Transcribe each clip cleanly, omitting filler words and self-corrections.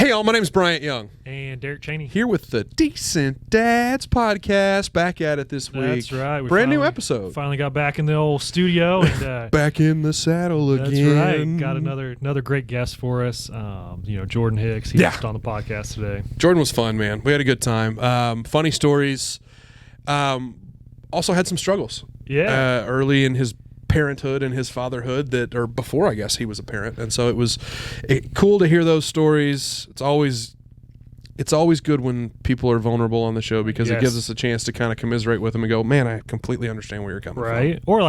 Hey, all, my name's Bryant Young. And Derek Chaney. Here with the Decent Dads podcast. Back at it this week. That's right. Brand new episode. Finally got back in the old studio. And, back in the saddle again. That's right. Got another great guest for us. Jordan Hicks. He was on the podcast today. Jordan was fun, man. We had a good time. Funny stories. Also had some struggles. Yeah. Early in his parenthood and his fatherhood or before, I guess, he was a parent. And so it was cool to hear those stories. It's always good when people are vulnerable on the show because it gives us a chance to kind of commiserate with them and go, man, I completely understand where you're coming from. Right. Or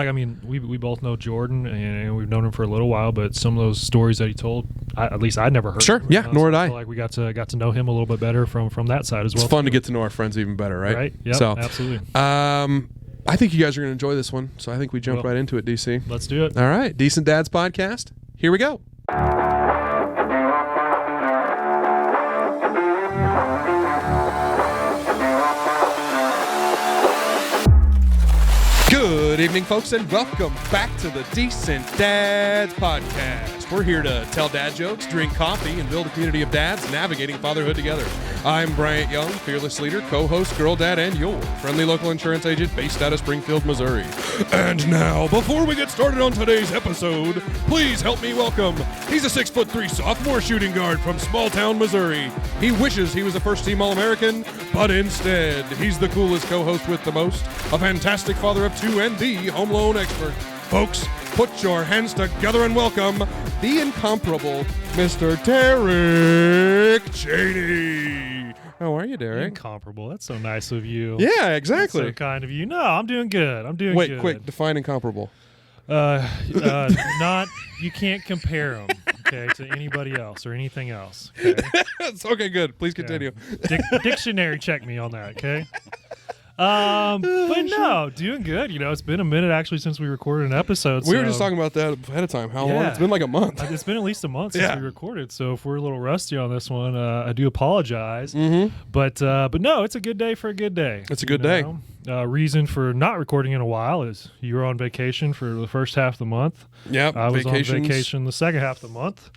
we both know Jordan and we've known him for a little while, but some of those stories that he told, at least I'd never heard. Sure. Yeah. Nor did I. Like we got to know him a little bit better from that side as well. It's fun to get to know our friends even better, right? Right. Yeah. So, absolutely. I think you guys are going to enjoy this one, so I think we jump right into it, DC. Let's do it. All right. Decent Dads podcast. Here we go. Good evening, folks, and welcome back to the Decent Dads podcast. We're here to tell dad jokes, drink coffee, and build a community of dads navigating fatherhood together. I'm Bryant Young, fearless leader, co-host, girl dad, and your friendly local insurance agent based out of Springfield, Missouri. And now, before we get started on today's episode, please help me welcome. He's a 6'3" sophomore shooting guard from small town Missouri. He wishes he was a first-team All-American, but instead, he's the coolest co-host with the most, a fantastic father of two, and the home loan expert. Folks, put your hands together and welcome the incomparable Mr. Derek Chaney. How are you, Derek? Incomparable. That's so nice of you. Yeah, exactly. That's so kind of you. No, I'm doing good. Wait, quick. Define incomparable. Not. You can't compare them, okay, to anybody else or anything else. Okay, okay, good. Please continue. Dictionary check me on that, okay? But no, doing good. It's been a minute actually since we recorded an episode. We were just talking about that ahead of time. How long? It's been like a month. It's been at least a month since we recorded. So if we're a little rusty on this one, I do apologize. Mm-hmm. But no, it's a good day for a good day. It's a good day. Reason for not recording in a while is you were on vacation for the first half of the month. Yep. I was on vacation the second half of the month.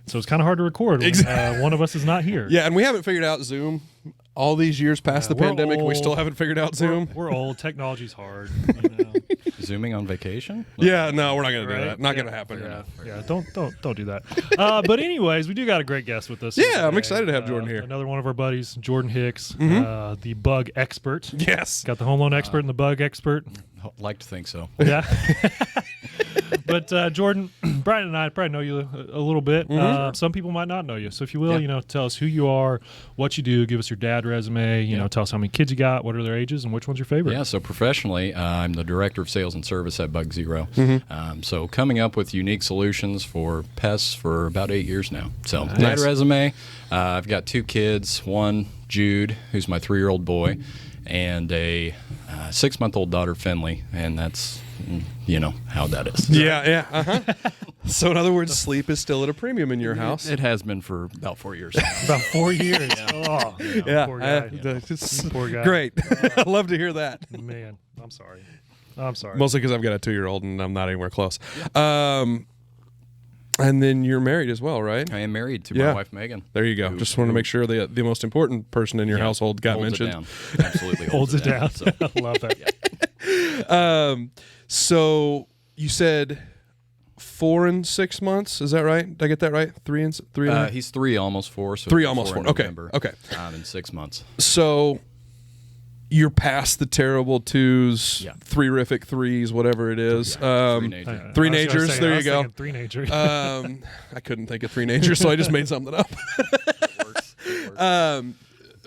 So it's kind of hard to record when one of us is not here. Yeah, and we haven't figured out Zoom. All these years past the pandemic, we still haven't figured out Zoom. We're old. Technology's hard. Zooming on vacation? Yeah, no, we're not going to do that. Not going to happen. Yeah, don't do that. But anyways, we do got a great guest with us. Yeah, I'm excited to have Jordan here. Another one of our buddies, Jordan Hicks, the bug expert. Yes. Got the home loan expert and the bug expert. Like to think so. Yeah. But Jordan, Bryant and I probably know you a little bit. Some people might not know you. So if you will, tell us who you are, what you do, give us your dad resume, tell us how many kids you got, what are their ages, and which one's your favorite. Yeah, so professionally, I'm the Director of Sales and Service at Bug Zero. So coming up with unique solutions for pests for about 8 years now. So dad resume, I've got 2 kids, one, Jude, who's my 3-year-old boy, and a 6-month-old daughter, Finley, and that's... how that is. Yeah. So in other words, sleep is still at a premium in your house. It has been for about 4 years. About 4 years. Oh, yeah. Poor guy. Poor guy. Great. I love to hear that. Man, I'm sorry. Mostly because I've got a 2-year-old and I'm not anywhere close. And then you're married as well, right? I am married to my wife, Megan. There you go. Just want to make sure the most important person in your household got mentioned. It down. Absolutely holds it down. So. I love that. So you said 4 and 6 months. Is that right? Did I get that right? 3 and 3. He's 3, almost 4. So 3, almost 4. Okay. Okay. In 6 months. So you're past the terrible 2s, 3-rific 3s, whatever it is. 3-nagers. There you go. 3-nagers. I couldn't think of 3-nagers, so I just made something up. Works.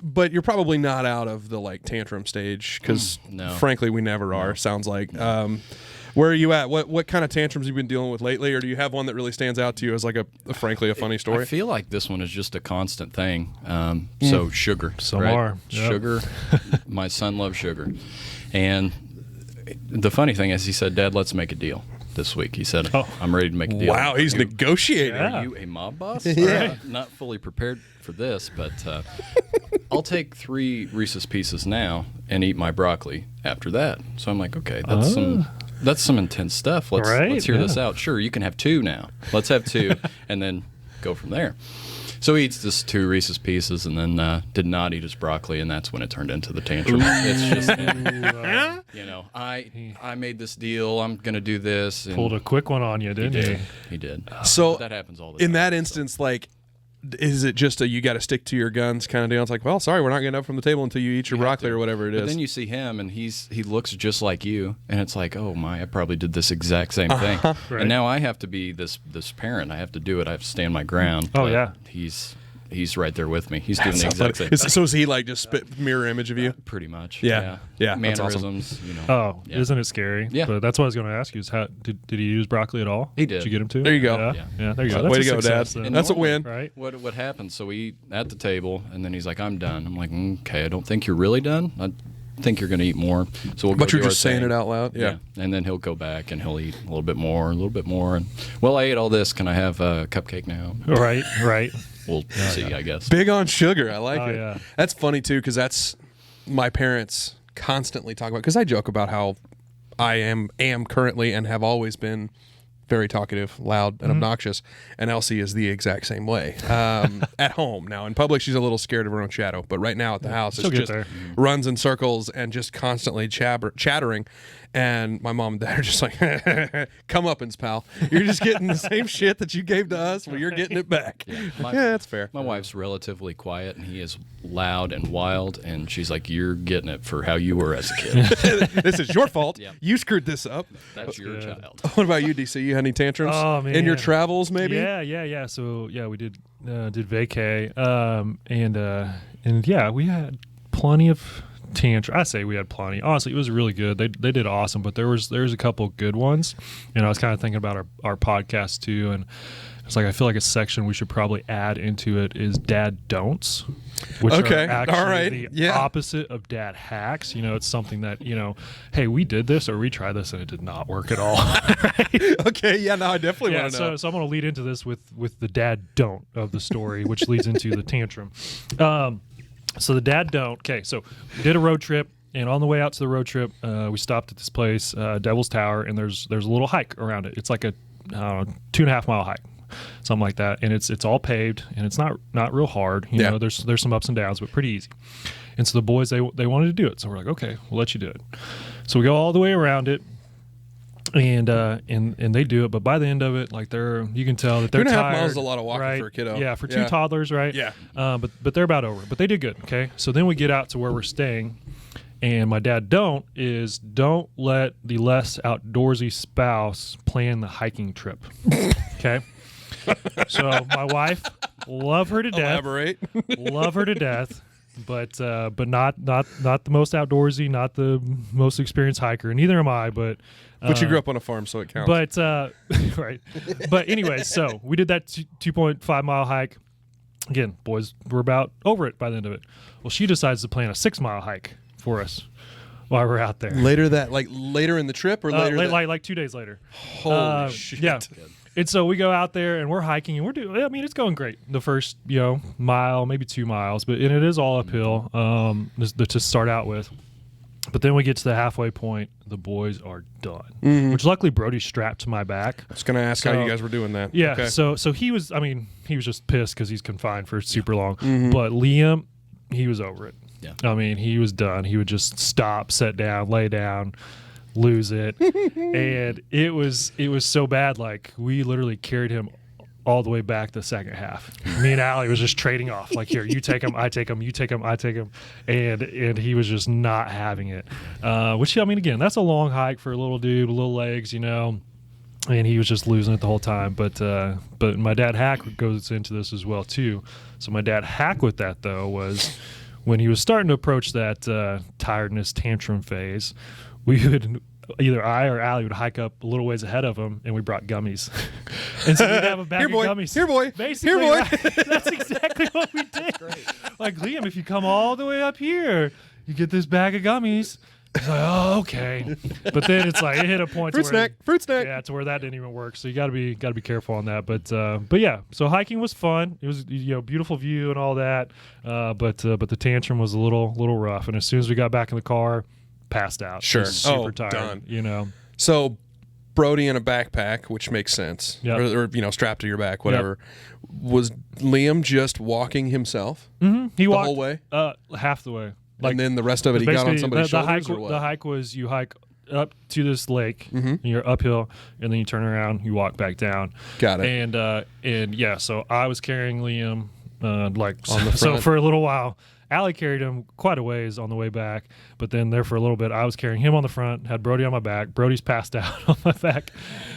But you're probably not out of the tantrum stage because, frankly, we never are. Sounds like. Where are you at? What kind of tantrums have you been dealing with lately, or do you have one that really stands out to you as frankly a funny story? I feel like this one is just a constant thing. So sugar. Some are. Yep. Sugar. My son loves sugar. And the funny thing is he said, Dad, let's make a deal this week. He said, I'm ready to make a deal. Wow, he's negotiating. Are you a mob boss? Yeah. Not fully prepared for this, but I'll take 3 Reese's Pieces now and eat my broccoli after that. So I'm like, okay, that's some intense stuff. Let's hear this out. Sure, you can have 2 now. Let's have 2 and then go from there. So he eats just 2 Reese's Pieces and then did not eat his broccoli, and that's when it turned into the tantrum. It's just, I made this deal. I'm going to do this. And pulled a quick one on you, didn't he? He did. So that happens all the time. In that instance, like, is it just you got to stick to your guns kind of deal? It's like, well, sorry, we're not getting up from the table until you eat your broccoli or whatever it is. But then you see him, and he looks just like you, and it's like, oh my, I probably did this exact same thing. Right. And now I have to be this parent. I have to do it. I have to stand my ground. Oh, But yeah. He's right there with me. He's doing the exact same. So is he like just mirror image of you? Pretty much. Yeah. That's awesome. Mannerisms. Oh, isn't it scary? Yeah. But that's what I was going to ask you is how did he use broccoli at all? He did. Did you get him to? There you go. Yeah, there you go. Way That's to a go, success, Dad. then. That's a win. Right? What happens? So we eat at the table, and then he's like, "I'm done." I'm like, "Okay, I don't think you're really done. I think you're going to eat more." So we'll go But you're do our just saying thing. it out loud. Yeah. And then he'll go back and he'll eat a little bit more, and well, I ate all this. Can I have a cupcake now? Right. We'll see, I guess. Big on sugar. I like it. Yeah. That's funny too, because that's my parents constantly talk about. Because I joke about how I am currently and have always been very talkative, loud, and obnoxious. And Elsie is the exact same way. At home now, in public, she's a little scared of her own shadow. But right now at the house, She'll it's get just there. runs in circles and just constantly chattering. And my mom and dad are just like, comeuppance, pal. You're just getting the same shit that you gave to us. Well, you're getting it back. Yeah, that's fair. My wife's relatively quiet, and he is loud and wild, and she's like, "You're getting it for how you were as a kid. This is your fault. Yeah. You screwed this up. That's your child." What about you, DC? You had any tantrums Oh, man. in your travels, maybe? Yeah. So we did vacay, and yeah, we had plenty of tantrum. I say we had plenty. Honestly, it was really good. They did awesome, but there was a couple good ones. And I was kind of thinking about our podcast too, and it's like I feel like a section we should probably add into it is dad don'ts, which Okay. are actually All right. the Yeah. opposite of dad hacks. It's something that hey, we did this or we tried this and it did not work at all. Okay, yeah, no, I definitely Yeah, want to know. so I'm going to lead into this with the dad don't of the story, which leads into the tantrum. So the dad don't. Okay, so we did a road trip, and on the way out to the road trip, we stopped at this place, Devil's Tower, and there's a little hike around it. It's like a 2.5 mile hike, something like that, and it's all paved, and it's not real hard. You know, there's some ups and downs, but pretty easy. And so the boys they wanted to do it, so we're like, okay, we'll let you do it. So we go all the way around it. And they do it, but by the end of it, like you can tell that they're 2.5 tired. miles is a lot of walking right? for a kiddo. Yeah, for two toddlers, right? Yeah. But they're about over it. But they did good. Okay, so then we get out to where we're staying, and my dad don't let the less outdoorsy spouse plan the hiking trip. Okay. So my wife, love her to death. Elaborate. Love her to death. But not the most outdoorsy, not the most experienced hiker. Neither am I. But you grew up on a farm, so it counts. But right. But anyway, so we did that 2.5 mile hike. Again, boys were about over it by the end of it. Well, she decides to plan a 6 mile hike for us while we're out there. later in the trip or later? Like 2 days later. Holy shit. Yeah. And so we go out there and we're hiking and it's going great. The first, mile, maybe 2 miles, and it is all uphill to start out with. But then we get to the halfway point, the boys are done. Which luckily Brody's strapped to my back. I was going to ask how you guys were doing that. Yeah. Okay. So he was just pissed because he's confined for super long. But Liam, he was over it. Yeah. He was done. He would just stop, sit down, lay down, lose it. And it was so bad, like we literally carried him all the way back the second half. Me and Allie was just trading off, like, here, you take him, I take him, you take him, I take him, and he was just not having it. Which, again, that's a long hike for a little dude with little legs, and he was just losing it the whole time. But my dad hack goes into this as well too. So my dad hack with that though was when he was starting to approach that tiredness tantrum phase, we would either I or Allie would hike up a little ways ahead of him, and we brought gummies. And so we'd have a bag of gummies. Here, boy. Basically, Here, boy. right? That's exactly what we did. Like, Liam, if you come all the way up here, you get this bag of gummies. It's like, oh, okay. But then it's like it hit a point Fruit snack. Yeah, to where that didn't even work. So you got to be careful on that. But yeah, so hiking was fun. It was beautiful view and all that. But the tantrum was a little rough. And as soon as we got back in the car, passed out. Sure. Just super tired. Done. You know. So Brody in a backpack, which makes sense, Yep. or strapped to your back, whatever. Was Liam just walking himself He walked whole way? Half the way. And then the rest of it, he got on somebody's shoulders, or what? The hike was you hike up to this lake, Mm-hmm. and you're uphill, and then you turn around, you walk back down. Got it. And yeah, so I was carrying Liam, On the so front. for a little while. Allie carried him quite a ways on the way back, but then there for a little bit, I was carrying him on the front, had Brody on my back. Brody's passed out on my back.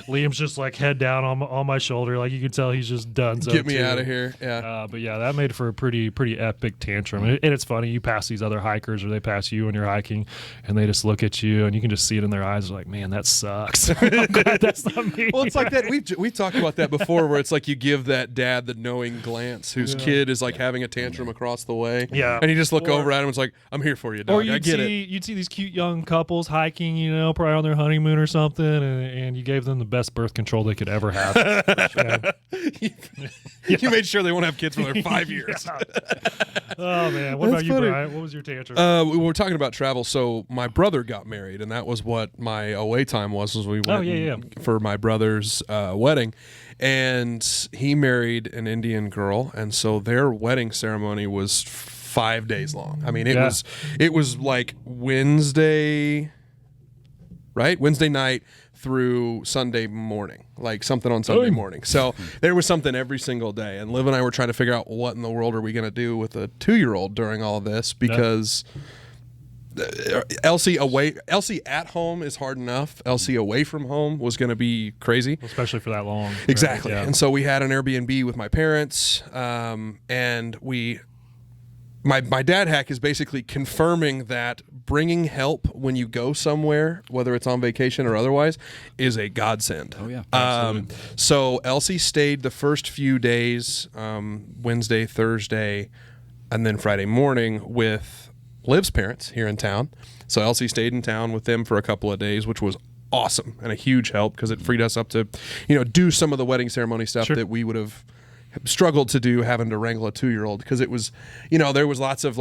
Liam's just like head down on my shoulder. Like you can tell he's just done. So Get me too. out of here. Yeah. But yeah, that made for a pretty epic tantrum. And it's funny. You pass these other hikers, or they pass you when you're hiking, and they just look at you, and you can just see it in their eyes. They're like, man, that sucks. I'm glad that's not me. Well, it's like that. We've talked about that before, where it's like you give that dad the knowing glance whose kid is like having a tantrum across the way. Yeah. And you just look over at him and it's like, I'm here for you, dog. Or I get it. you'd see these cute young couples hiking, probably on their honeymoon or something, and you gave them the best birth control they could ever have. You made sure they won't have kids for their 5 years. Oh man, what That's about you, funny. Brian? What was your tantrum? We were talking about travel. So my brother got married, and that was what my away time was we went for my brother's wedding. And he married an Indian girl, and so their wedding ceremony was 5 days long. I mean, it was like Wednesday night through Sunday morning, like something on Sunday morning. So there was something every single day. And Liv and I were trying to figure out what in the world are we going to do with a 2-year-old during all of this, because Elsie at home is hard enough. Elsie away from home was going to be crazy, especially for that long. Exactly. Right? Yeah. And so we had an Airbnb with my parents, and my dad hack is basically confirming that bringing help when you go somewhere, whether it's on vacation or otherwise, is a godsend. Oh yeah, absolutely. So Elsie stayed the first few days, Wednesday, Thursday, and then Friday morning with Liv's parents here in town. So Elsie stayed in town with them for a couple of days, which was awesome and a huge help because it freed us up to, do some of the wedding ceremony stuff that we would have struggled to do having to wrangle a 2-year-old, because it was, there was lots of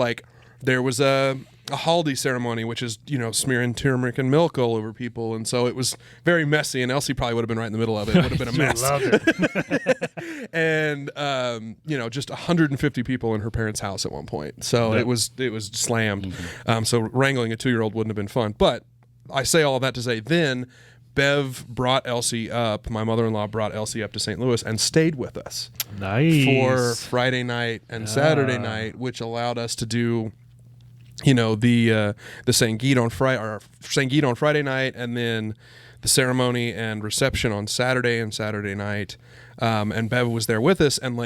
there was a haldi ceremony, which is, smearing turmeric and milk all over people. And so it was very messy, and Elsie probably would have been right in the middle of it. It would have been a mess. And, just 150 people in her parents' house at one point. So it was slammed. Mm-hmm. So wrangling a 2-year-old wouldn't have been fun. But I say all that to say, then Bev brought Elsie up. My mother-in-law brought Elsie up to St. Louis and stayed with us for Friday night and Saturday night, which allowed us to do, the Sangeet on Friday night, and then the ceremony and reception on Saturday and Saturday night. And Bev was there with us, and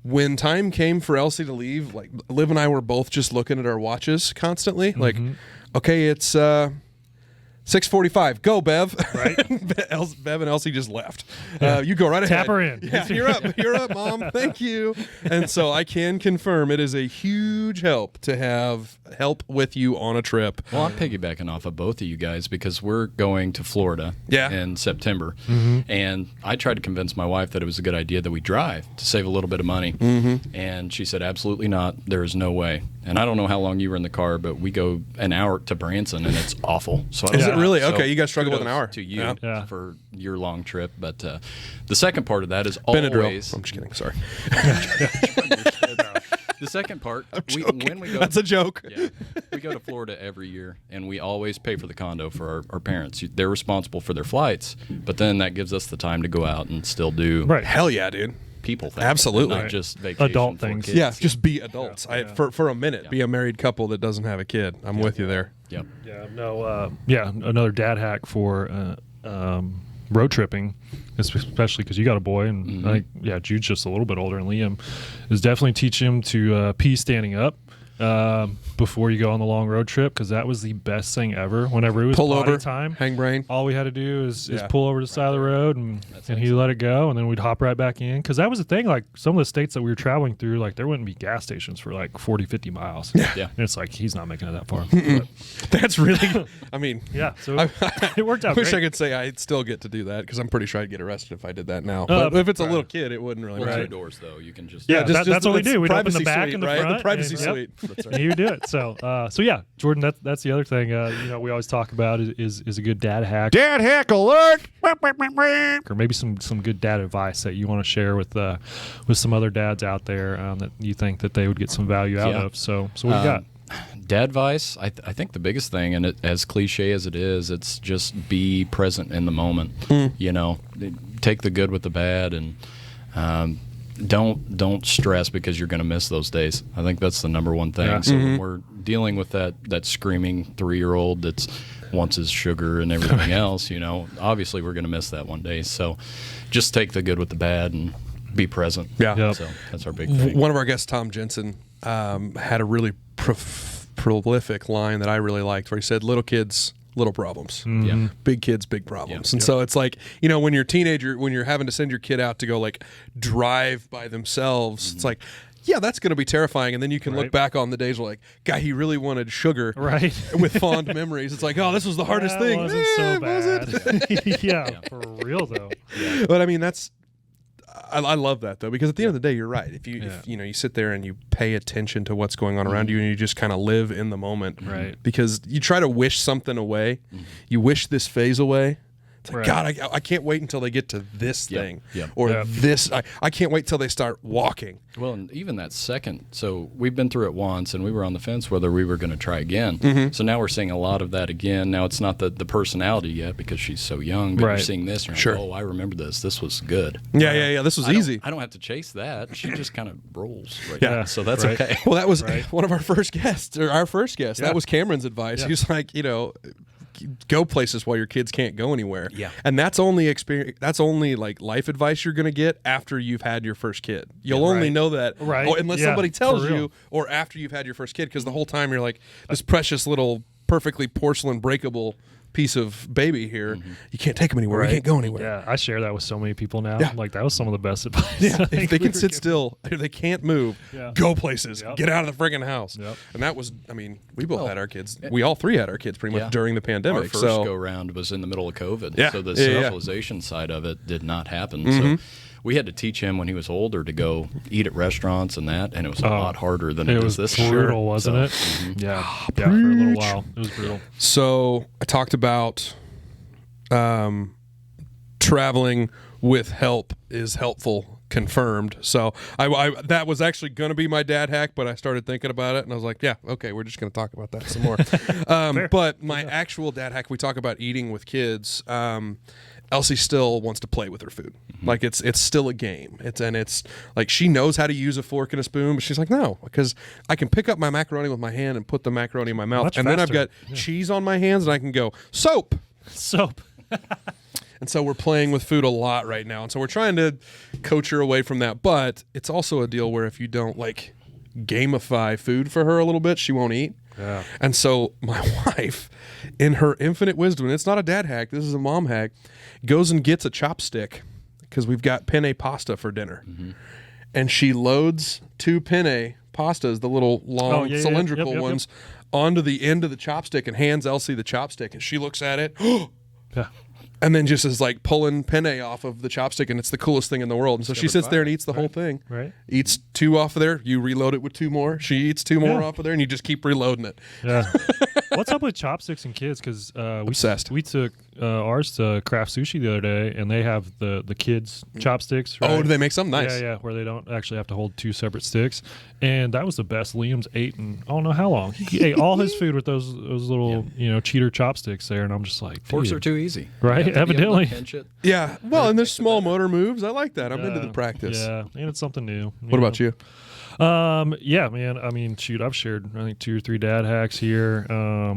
when time came for Elsie to leave, Liv and I were both just looking at our watches constantly, okay, it's 6:45. Go, Bev. Right. Bev and Elsie just left. You go right ahead. Tap her in. Yeah, you're up, Mom. Thank you. And so I can confirm it is a huge help to have help with you on a trip. Well, I'm piggybacking off of both of you guys because we're going to Florida in September. Mm-hmm. And I tried to convince my wife that it was a good idea that we drive to save a little bit of money. Mm-hmm. And she said, absolutely not. There is no way. And I don't know how long you were in the car, but we go an hour to Branson, and it's awful. So I don't Is it know. really? So Okay, you guys struggle with an kudos hour. to you Yeah. for your long trip. But the second part of that is Benadryl. always... I'm just kidding. Sorry. The second part, when we go... That's a joke. Yeah, we go to Florida every year, and we always pay for the condo for our parents. They're responsible for their flights, but then that gives us the time to go out and still do Hell yeah, dude. people things. Absolutely. Not just vacation Adult for things. kids. Yeah, just be adults. For a minute, be a married couple that doesn't have a kid. I'm with you there. Yep. Yeah, no, another dad hack for road tripping, especially because you got a boy, and I think, Jude's just a little bit older, and Liam is definitely teach him to pee standing up before you go on the long road trip, because that was the best thing ever. Whenever it was Pull potty over, time, hang brain. all we had to do is pull over to the side of the road, and he let it go, and then we'd hop right back in. Because that was the thing, some of the states that we were traveling through, there wouldn't be gas stations for 40, 50 miles. Yeah. And it's he's not making it that far. But, That's really, I mean, yeah, so it worked out I wish great. I could say I'd still get to do that, because I'm pretty sure I'd get arrested if I did that now. But if it's a little kid, it wouldn't really Well, matter. 2 doors, though. You can just... Yeah, that's what we do. We'd open the privacy back suite, and the right? front. The privacy and, suite. That's right. You do it. So yeah, Jordan, that's the other thing. We always talk about is a good dad hack. Dad hack alert! Or maybe some good dad advice that you want to share with some other dads out there that you think that they would get some value out of. So what do you got? Dad advice, I think the biggest thing, and as cliche as it is, it's just be present in the moment. Take the good with the bad, and don't stress because you're going to miss those days. I think that's the number one thing. Yeah. So when we're dealing with that screaming 3-year-old that's wants his sugar and everything else, obviously we're going to miss that one day. So just take the good with the bad and be present. Yeah. Yep. So that's our big thing. One of our guests, Tom Jensen, had a really prolific line that I really liked where he said, little kids, little problems. Mm-hmm. Yeah. Big kids, big problems. Yeah. And so it's like, when you're a teenager, when you're having to send your kid out to go like drive by themselves, it's like, yeah, that's going to be terrifying. And then you can look back on the days where like, guy, he really wanted sugar with fond memories. It's like, oh, this was the hardest thing. Wasn't so bad. Was it? Yeah, for real though. Yeah. But I mean, I love that though, because at the end of the day, you're right. If you sit there and you pay attention to what's going on around you and you just kind of live in the moment, Right. Because you try to wish something away, you wish this phase away. It's like, God, I can't wait until they get to this thing or this. I can't wait till they start walking. Well, and even that second, so we've been through it once, and we were on the fence whether we were going to try again. So now we're seeing a lot of that again. Now it's not the personality yet because she's so young, but you're seeing this, and you're like, oh, I remember this. This was good. Yeah. This was easy. I don't have to chase that. She just kind of rolls right Yeah. now, so that's okay. Well, that was one of our first guests, or our first guest. Yeah. That was Cameron's advice. Yeah. He was like, go places while your kids can't go anywhere. Yeah. And that's only experience. That's only like life advice you're going to get after you've had your first kid. You'll only know that unless somebody tells you, or after you've had your first kid, because the whole time you're like this precious little perfectly porcelain breakable piece of baby here. You can't take them anywhere. You can't go anywhere. Yeah, I share that with so many people now. Yeah. Like that was some of the best advice. Yeah, if they can sit still, if they can't move, go places. Yep. Get out of the friggin' house. Yep. And that was, we both had our kids. We all three had our kids pretty much during the pandemic. Our first go-round was in the middle of COVID, so the socialization side of it did not happen. So we had to teach him when he was older to go eat at restaurants and it was a lot harder than it is this brutal, year. wasn't it? Yeah, for a little while. It was brutal. So I talked about traveling with help is helpful, confirmed. So I that was actually going to be my dad hack, but I started thinking about it and I was like, yeah, okay, we're just going to talk about that some more. But my actual dad hack, we talk about eating with kids. Elsie still wants to play with her food. Like it's still a game. It's like she knows how to use a fork and a spoon, but she's like, no, because I can pick up my macaroni with my hand and put the macaroni in my mouth, and then I've got cheese on my hands and I can go soap. And so we're playing with food a lot right now. And so we're trying to coach her away from that. But it's also a deal where if you don't like gamify food for her a little bit, she won't eat. Yeah. And so my wife, in her infinite wisdom, and it's not a dad hack, this is a mom hack, goes and gets a chopstick because we've got penne pasta for dinner. And she loads 2 penne pastas, the little long cylindrical ones, onto the end of the chopstick and hands Elsie the chopstick. And she looks at it. And then just is like pulling penne off of the chopstick, and it's the coolest thing in the world. And so she sits there and eats the whole thing. Eats 2 off of there. You reload it with 2 more. She eats 2 more off of there, and you just keep reloading it. Yeah. What's up with chopsticks and kids? Because obsessed. We took ours to Craft Sushi the other day, and they have the kids chopsticks. Right? Oh, do they make something nice? Yeah, where they don't actually have to hold 2 separate sticks. And that was the best. Liam's ate in I don't know how long. He ate all his food with those little cheater chopsticks there, and I'm just like, forks are too easy, right? Evidently. Yeah. Well, and there's small motor moves. I like that. I'm into the practice. Yeah, and it's something new. What about you? Yeah, man. I mean, shoot, I've shared I think 2 or 3 dad hacks here.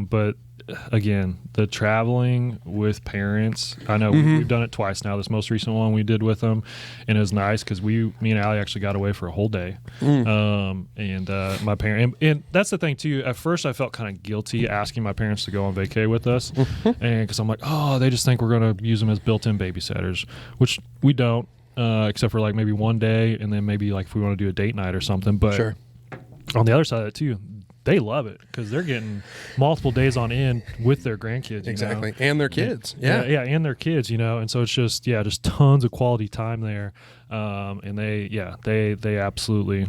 But again, the traveling with parents. I know we've done it twice now. This most recent one we did with them, and it was nice because me and Allie actually got away for a whole day. And my parents, and that's the thing too. At first, I felt kind of guilty asking my parents to go on vacay with us, and because I'm like, oh, they just think we're gonna use them as built-in babysitters, which we don't. Except for like maybe one day, and then maybe like if we want to do a date night or something. But on the other side of it too, they love it because they're getting multiple days on end with their grandkids. Exactly. And their kids. Yeah, and their kids, and so it's just tons of quality time there. And they absolutely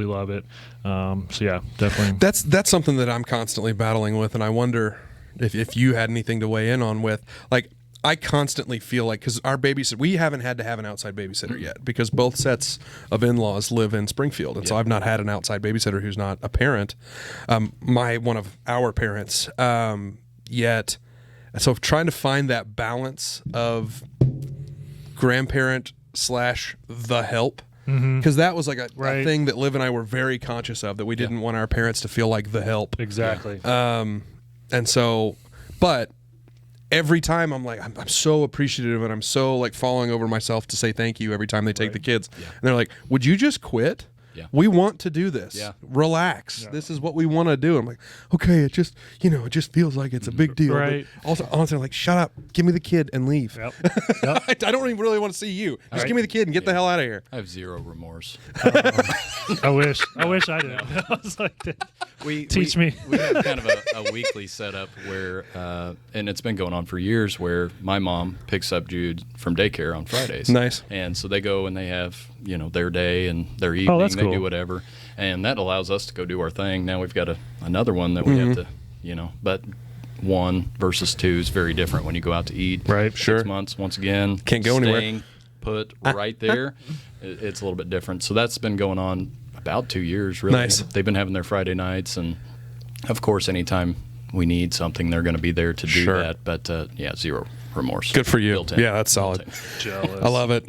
love it. So yeah, definitely. That's something that I'm constantly battling with, and I wonder if you had anything to weigh in on with, like, I constantly feel like, because our babysitter, we haven't had to have an outside babysitter yet because both sets of in-laws live in Springfield, and so I've not had an outside babysitter who's not a parent, one of our parents, yet. So trying to find that balance of grandparent / the help, because that was like a thing that Liv and I were very conscious of, that we didn't want our parents to feel like the help. Exactly. And so, but every time I'm like, I'm so appreciative, and I'm so like falling over myself to say thank you every time they take the kids. Yeah. And they're like, would you just quit? Yeah. We want to do this. Yeah. Relax. Yeah. This is what we want to do. I'm like, okay, it just feels like it's a big deal. Right. But also, honestly, I'm like, shut up, give me the kid and leave. Yep. I don't even really want to see you. Just give me the kid and get the hell out of here. I have zero remorse. I wish I did. I was like, teach me. We have kind of a weekly setup where, and it's been going on for years, where my mom picks up Jude from daycare on Fridays. Nice. And so they go and they have, their day and their evening. That's they cool. do whatever. And that allows us to go do our thing. Now we've got another one that we have to, but 1 versus 2 is very different when you go out to eat. Right, 6 months, once again. Can't go anywhere. Put right there. It's a little bit different. So that's been going on about 2 years, really. Nice. They've been having their Friday nights, and of course, anytime we need something, they're going to be there to do that. But zero remorse. Good for you. Yeah, that's solid. Jealous. I love it.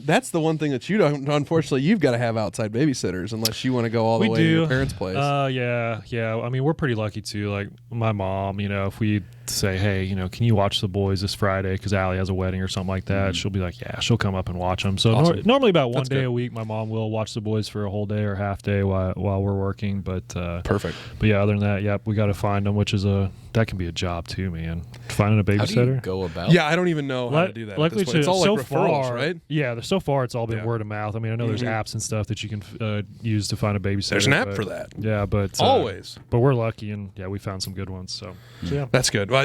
That's the one thing that you don't. Unfortunately, you've got to have outside babysitters unless you want to go all the way to your parents' place. Yeah. I mean, we're pretty lucky too. Like my mom, if we say, hey, can you watch the boys this Friday because Allie has a wedding or something like that, she'll be like, yeah, she'll come up and watch them. So awesome. Normally about one day a week, my mom will watch the boys for a whole day or half day while we're working. But perfect. But yeah, other than that, we got to find them, which is that can be a job too, man. Finding a babysitter. How do you go about? Yeah, I don't even know how to do that. Luckily, it's all like referrals, right? Yeah, so far it's all been word of mouth. I mean, I know there's apps and stuff that you can use to find a babysitter. There's an app for that. Yeah, but always. But we're lucky, and we found some good ones. So yeah, that's good. Well,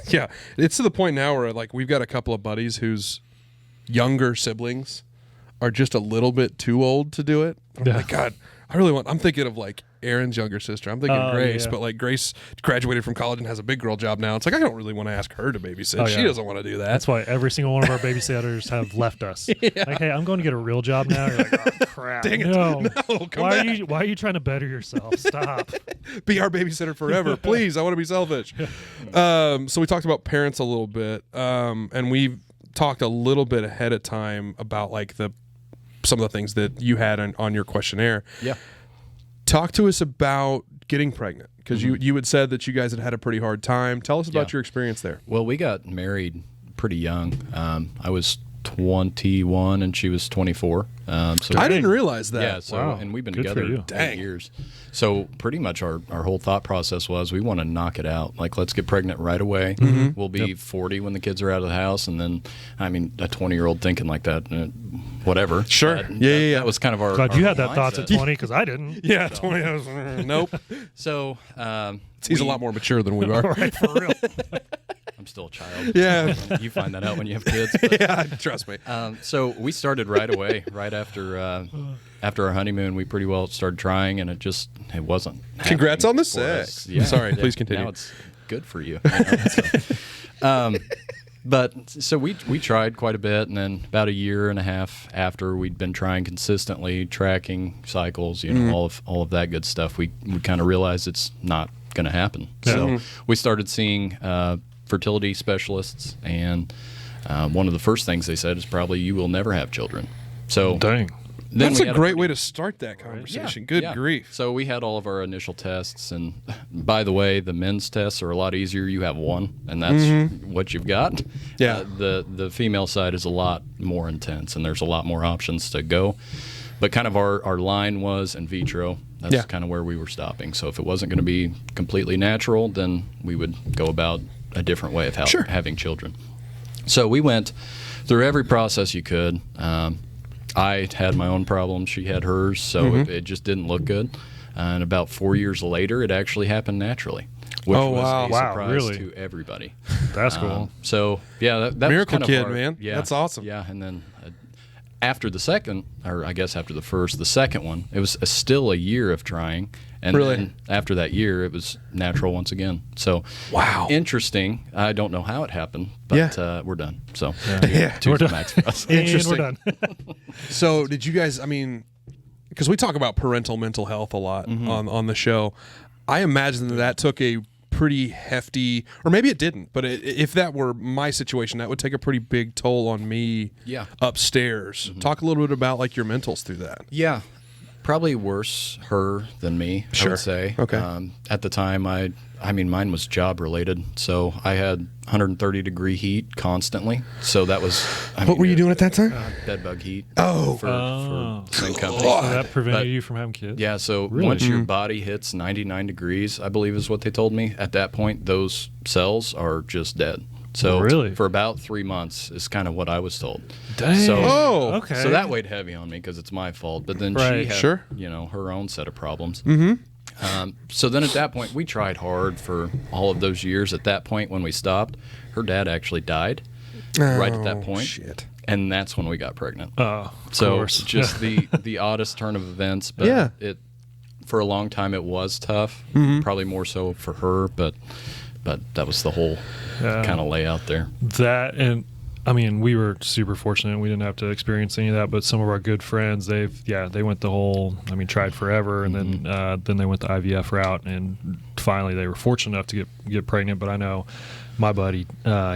yeah, it's to the point now where like we've got a couple of buddies whose younger siblings are just a little bit too old to do it. I'm like, God, I'm thinking of like Aaron's younger sister. I'm thinking Grace, but like Grace graduated from college and has a big girl job now. It's like I don't really want to ask her to babysit. She doesn't want to do that. That's why every single one of our babysitters have left us. Like, hey, I'm going to get a real job now. You're like, oh crap! Dang it! No, come back. Why are you trying to better yourself? Stop. Be our babysitter forever, please. I want to be selfish. So we talked about parents a little bit, and we've talked a little bit ahead of time about like some of the things that you had on your questionnaire. Yeah. Talk to us about getting pregnant, because you had said that you guys had a pretty hard time. Tell us about your experience there. Well, we got married pretty young. I was 21 and she was 24. So I didn't realize that. Yeah. So and we've been together 8 years. So pretty much our whole thought process was we want to knock it out. Like, let's get pregnant right away. We'll be 40 when the kids are out of the house, and then a 20-year-old thinking like that. Whatever. Sure. That was kind of our. Glad our you had that mindset. thoughts at 20, because I didn't. Yeah, 20. I was, nope. So he's a lot more mature than we are. Right, for real. I'm still a child. Yeah. You find that out when you have kids. But, yeah, trust me. So we started right away, right after our honeymoon. We pretty well started trying, and it wasn't. Congrats on the sex. Yeah. Sorry, please continue. Now it's good for you. But so we tried quite a bit, and then about a year and a half after we'd been trying consistently, tracking cycles, all of that good stuff, we kind of realized it's not going to happen. So we started seeing fertility specialists, and one of the first things they said is probably you will never have children. So dang. That's a great way to start that conversation. Yeah, Good grief. So we had all of our initial tests, and by the way, the men's tests are a lot easier. You have one, and that's what you've got. Yeah. The female side is a lot more intense, and there's a lot more options to go. But kind of our line was in vitro. That's kind of where we were stopping. So if it wasn't going to be completely natural, then we would go about a different way of having children. So we went through every process you could. I had my own problems. She had hers. So it just didn't look good. And about 4 years later, it actually happened naturally, which was a surprise really? to everybody. That's cool. So, yeah, that Miracle was kind kid, of hard. man. Yeah, That's awesome. Yeah, and then after the second, or I guess after the first, the second one, it was still a year of trying. And then after that year, it was natural once again. So, interesting. I don't know how it happened, but we're done. So, we're done. max for us. And we're done. So did you guys, I mean, because we talk about parental mental health a lot on the show, I imagine that took a pretty hefty, or maybe it didn't, but if that were my situation, that would take a pretty big toll on me upstairs. Talk a little bit about like your mentals through that. Yeah. Probably worse her than me, I would say. Okay. At the time, I mean, mine was job related, so I had 130-degree heat constantly. So that was. What were you doing at that time? Bed bug heat. Oh, for the same company. So that prevented you from having kids? Yeah. So once your body hits 99 degrees, I believe is what they told me. At that point, those cells are just dead. So for about 3 months is kind of what I was told. Dang. So, okay. So that weighed heavy on me because it's my fault. But then she had, her own set of problems. So then at that point, we tried hard for all of those years. At that point, when we stopped, her dad actually died right at that point. Shit. And that's when we got pregnant. Oh, so just the oddest turn of events. But it for a long time, it was tough. Probably more so for her, but that was the whole kind of layout there. That, and I mean, we were super fortunate. We didn't have to experience any of that, but some of our good friends, they went the whole, tried forever, and then they went the IVF route, and finally they were fortunate enough to get pregnant. But I know my buddy,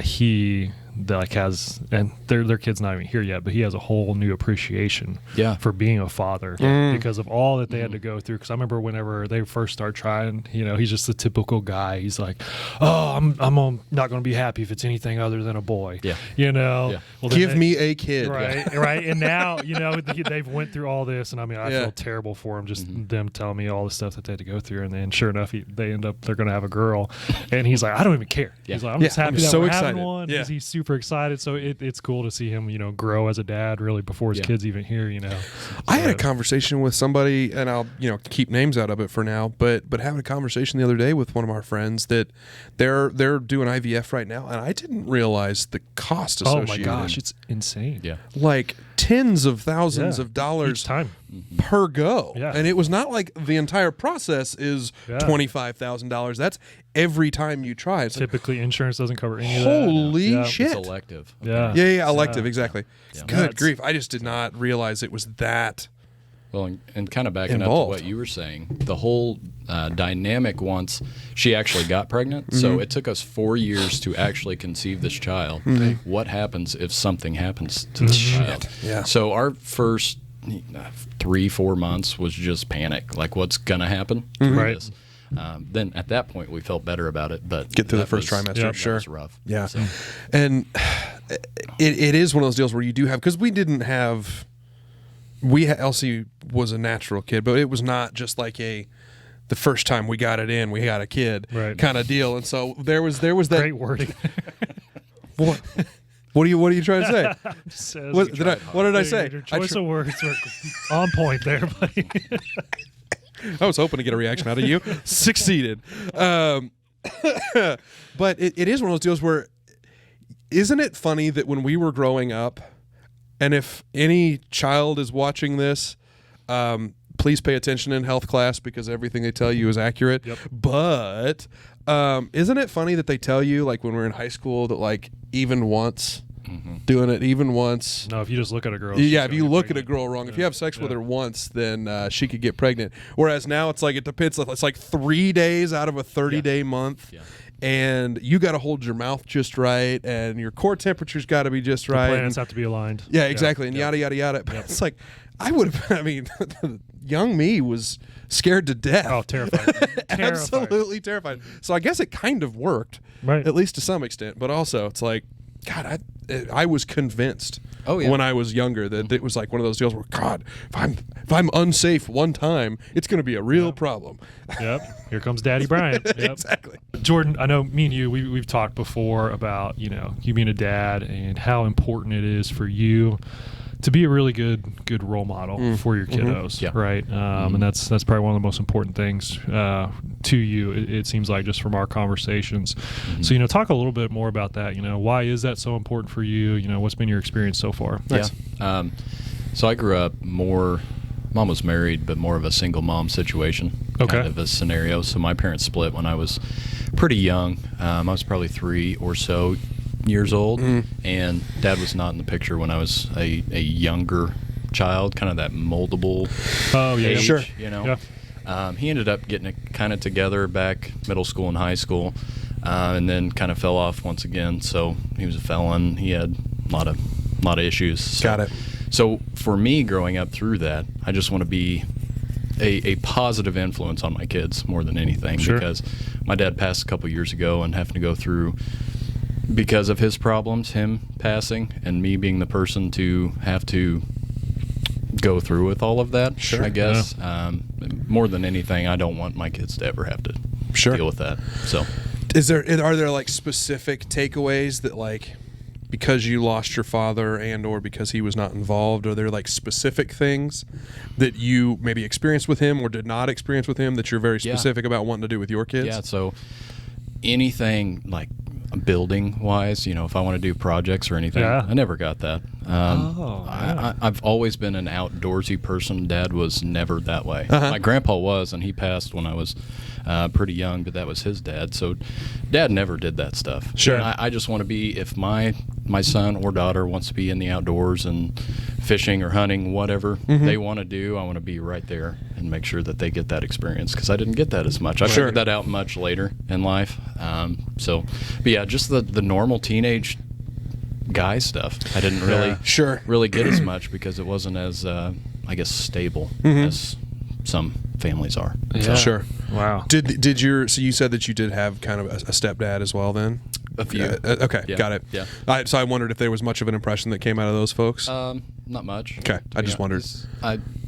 he has, and their kid's not even here yet, but he has a whole new appreciation for being a father because of all that they had to go through. Because I remember whenever they first start trying, he's just the typical guy. He's like, "Oh, I'm not going to be happy if it's anything other than a boy." Well, give me a kid. Right. And now they've went through all this, and I feel terrible for them. Just them telling me all the stuff that they had to go through, and then sure enough, they're going to have a girl, and he's like, "I don't even care." He's like, "I'm just happy that we're having one." Because he's super excited. So it's cool to see him, grow as a dad really before his kid's even here. I had a conversation with somebody, and I'll keep names out of it for now, but having a conversation the other day with one of our friends that they're doing IVF right now, and I didn't realize the cost associated. Oh my gosh, it's insane. Yeah, like tens of thousands of dollars each time per go. Yeah. And it was not like the entire process is $25,000. That's every time you try. It's typically insurance doesn't cover any of that. Holy shit. It's elective. Yeah. Elective, exactly. Yeah. Good grief. I just did not realize it was that. Well, and kind of backing involved. up to what you were saying, the whole dynamic once she actually got pregnant. So it took us 4 years to actually conceive this child. What happens if something happens to this child? Yeah. So our first 3-4 months was just panic, like what's going to happen? Right. Then at that point we felt better about it, but Get through the first trimester, that was rough. Yeah. So. And it is one of those deals where you do have, because we didn't have, Elsie was a natural kid, but it was not just like the first time we got it in, we got a kid kind of deal. And so there was that great wording. What are you trying to say? What did I say? Your choice of words were on point there, buddy. I was hoping to get a reaction out of you. Succeeded. But it is one of those deals where, isn't it funny that when we were growing up, and if any child is watching this, please pay attention in health class because everything they tell you is accurate. Yep. But isn't it funny that they tell you, like when we're in high school, that like even once, doing it even once. No, if you just look at a girl. Yeah, if you look at a girl wrong, if you have sex with her once, then she could get pregnant. Whereas now it's like it depends. It's like 3 days out of a 30-day month. Yeah. And you got to hold your mouth just right, and your core temperature's got to be just right. The planets have to be aligned. Yeah, exactly, and yada yada yada. But it's like I would have. I mean, young me was scared to death. Oh, terrified! Absolutely terrified. So I guess it kind of worked, right? At least to some extent. But also, it's like, God, I was convinced. When I was younger, that it was like one of those deals where, God, if I'm unsafe one time, it's going to be a real problem. Yep. Here comes Daddy Bryant. Yep. Exactly. Jordan, I know me and you, we've talked before about, you being a dad and how important it is for you to be a really good role model for your kiddos, right? And that's probably one of the most important things to you. It seems like, just from our conversations. So talk a little bit more about that. Why is that so important for you? What's been your experience so far? Nice. Yeah. So I grew up more. Mom was married, but more of a single mom situation, kind of a scenario. So my parents split when I was pretty young. I was probably 3 or so years old, and Dad was not in the picture when I was a younger child, kind of that moldable age, sure. He ended up getting it kind of together back middle school and high school, and then kind of fell off once again. So he was a felon. He had a lot of issues. So, got it. So for me, growing up through that, I just want to be a positive influence on my kids more than anything, because my dad passed a couple years ago, and having to go through, because of his problems, him passing, and me being the person to have to go through with all of that, I guess. More than anything, I don't want my kids to ever have to deal with that. So, are there like specific takeaways that, like, because you lost your father and or because he was not involved, are there like specific things that you maybe experienced with him or did not experience with him that you're very specific about wanting to do with your kids? Yeah, so anything like building wise, if I want to do projects or anything, I never got that. I've always been an outdoorsy person. Dad was never that way. My grandpa was, and he passed when I was pretty young, but that was his dad. So Dad never did that stuff. Sure. I just want to be, if my son or daughter wants to be in the outdoors and fishing or hunting, whatever they want to do, I want to be right there and make sure that they get that experience, because I didn't get that as much. I figured that out much later in life. But yeah, just the normal teenage guy stuff I didn't really get as much, because it wasn't as I guess stable as some families are. Wow. Did your, so you said that you did have kind of a stepdad as well then? A few. Got it. Yeah. So I wondered if there was much of an impression that came out of those folks. Not much. Okay. I just wondered.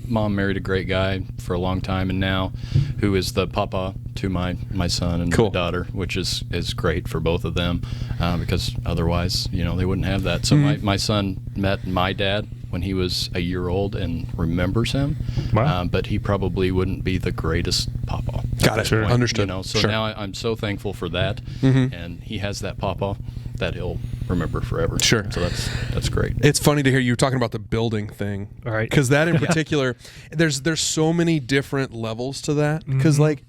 Mom married a great guy for a long time, and now who is the papa to my son and my daughter, which is great for both of them, because otherwise, they wouldn't have that. So my son met my dad when he was a year old and remembers him, but he probably wouldn't be the greatest papa. Got it. Sure. Understood. So now I'm so thankful for that, and he has that papa that he'll remember forever. Sure. So that's great. It's funny to hear you talking about the building thing. All right. Because that in particular, there's so many different levels to that. Because like,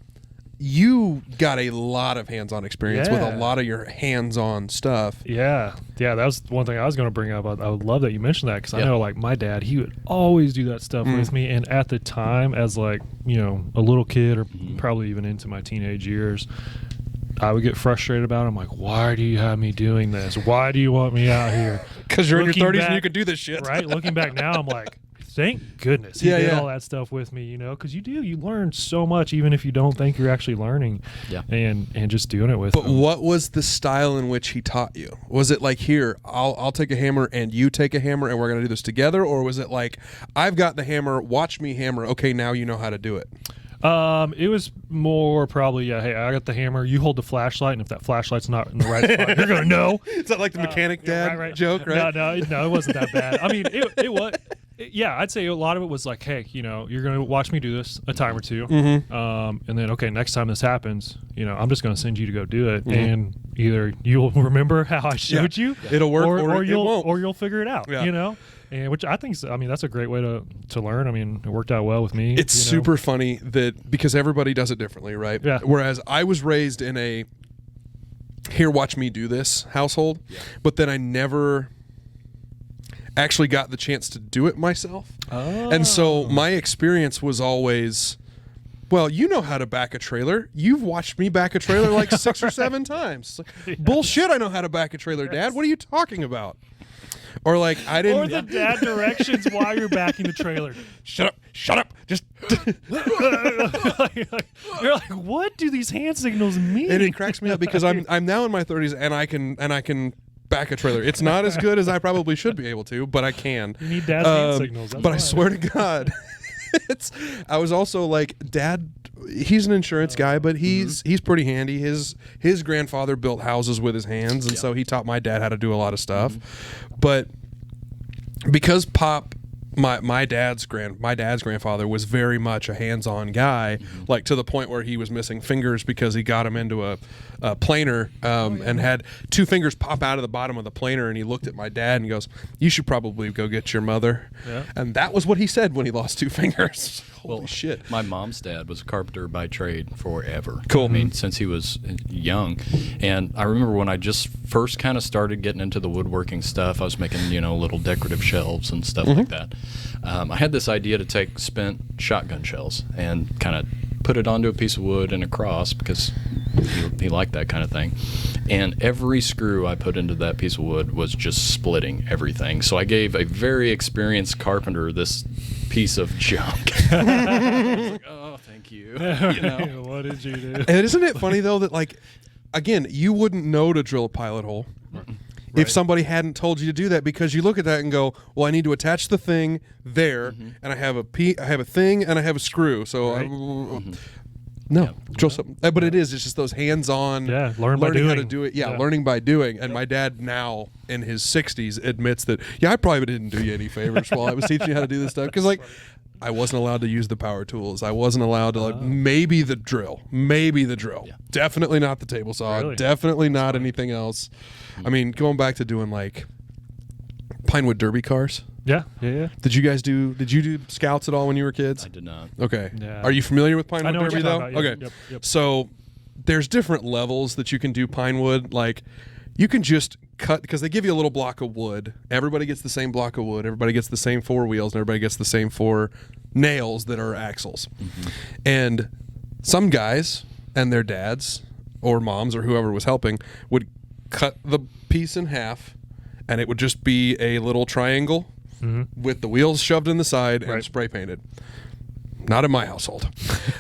you got a lot of hands-on experience with a lot of your hands-on stuff. Yeah, that was one thing I was going to bring up. I would love that you mentioned that, because I know, like, my dad, he would always do that stuff with me. And at the time, as like, a little kid, or probably even into my teenage years, I would get frustrated about it. I'm like, why do you have me doing this? Why do you want me out here? Because you're in your 30s and you can do this shit. Right? Looking back now, I'm like, thank goodness he did all that stuff with me, because you learn so much, even if you don't think you're actually learning, and just doing it with him. But what was the style in which he taught you? Was it like, here, I'll take a hammer and you take a hammer and we're going to do this together? Or was it like, I've got the hammer, watch me hammer, okay, now you know how to do it? It was more probably, hey, I got the hammer, you hold the flashlight, and if that flashlight's not in the right spot, you're going to know. Is that like the mechanic dad joke, right? No, it wasn't that bad. I mean, it was, I'd say a lot of it was like, hey, you're going to watch me do this a time or two, and then, okay, next time this happens, I'm just going to send you to go do it, and either you'll remember how I showed you, it'll work, or it won't. Or you'll figure it out, And which I think, that's a great way to learn. I mean, it worked out well with me. It's super funny that, because everybody does it differently, right? Yeah. Whereas I was raised in a, here, watch me do this household, but then I never actually got the chance to do it myself. Oh. And so my experience was always, well, you know how to back a trailer. You've watched me back a trailer like 6 or 7 times. Like, bullshit, I know how to back a trailer, Dad. What are you talking about? Or like, I didn't. Or the dad directions while you're backing the trailer. Shut up. Just. You're like, what do these hand signals mean? And it cracks me up, because I'm now in my 30s and I can back a trailer. It's not as good as I probably should be able to, but I can. You need dad's hand signals. That's but why. I swear to God, I was also like, Dad, he's an insurance guy, but he's pretty handy. His grandfather built houses with his hands, and so he taught my dad how to do a lot of stuff. But because Pop, my dad's grandfather was very much a hands-on guy, like to the point where he was missing fingers because he got him into a planer and had 2 fingers pop out of the bottom of the planer, and he looked at my dad and goes, "You should probably go get your mother." Yeah. And that was what he said when he lost 2 fingers. Holy shit. My mom's dad was a carpenter by trade forever. Cool. I mean, since he was young. And I remember when I just first kind of started getting into the woodworking stuff, I was making, little decorative shelves and stuff like that. I had this idea to take spent shotgun shells and kind of put it onto a piece of wood and a cross because he liked that kind of thing. And every screw I put into that piece of wood was just splitting everything. So I gave a very experienced carpenter this piece of junk. I was like, oh, thank you. What did you do? And isn't it funny, though, that, like, again, you wouldn't know to drill a pilot hole if somebody hadn't told you to do that, because you look at that and go, well, I need to attach the thing there, and I have a thing, and I have a screw. So drill something. But it's just those hands-on, learning how to do it. Yeah, learning by doing. And my dad now in his 60s admits that, I probably didn't do you any favors while I was teaching you how to do this stuff, because like I wasn't allowed to use the power tools. I wasn't allowed to maybe the drill. Yeah. Definitely not the table saw. Really? Definitely not anything else. I mean, going back to doing like Pinewood Derby cars. Yeah. Did you do scouts at all when you were kids? I did not. Okay. Yeah. Are you familiar with Pinewood Derby though? Okay. Yep. So there's different levels that you can do Pinewood. Like you can just cut, because they give you a little block of wood. Everybody gets the same block of wood. Everybody gets the same 4 wheels, and everybody gets the same 4 nails that are axles. And some guys and their dads or moms or whoever was helping would cut the piece in half, and it would just be a little triangle with the wheels shoved in the side and spray painted. Not in my household.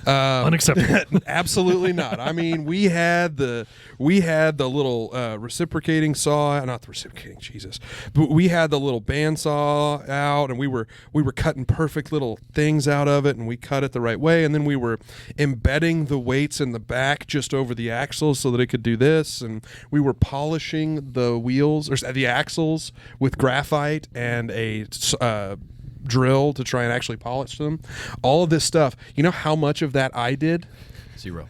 Unacceptable. Absolutely not. I mean, we had the little reciprocating saw, not the reciprocating, Jesus, but we had the little bandsaw out, and we were cutting perfect little things out of it, and we cut it the right way, and then we were embedding the weights in the back just over the axles so that it could do this, and we were polishing the wheels or the axles with graphite and a drill to try and actually polish them. All of this stuff. You know how much of that I did? 0.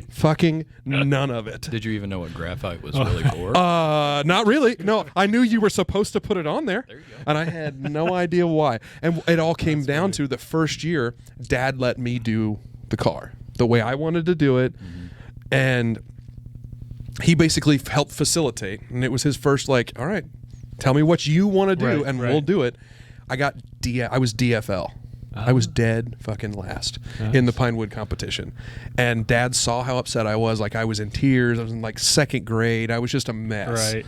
Fucking none of it. Did you even know what graphite was really for? Not really. No, I knew you were supposed to put it on there. There you go. And I had no idea why. And it all came down to the first year, Dad let me do the car the way I wanted to do it. And he basically helped facilitate. And it was his first, like, all right, tell me what you want to do, and we'll do it. I was DFL. I was dead fucking last in the Pinewood competition. And Dad saw how upset I was. Like, I was in tears. I was in like 2nd grade. I was just a mess. Right.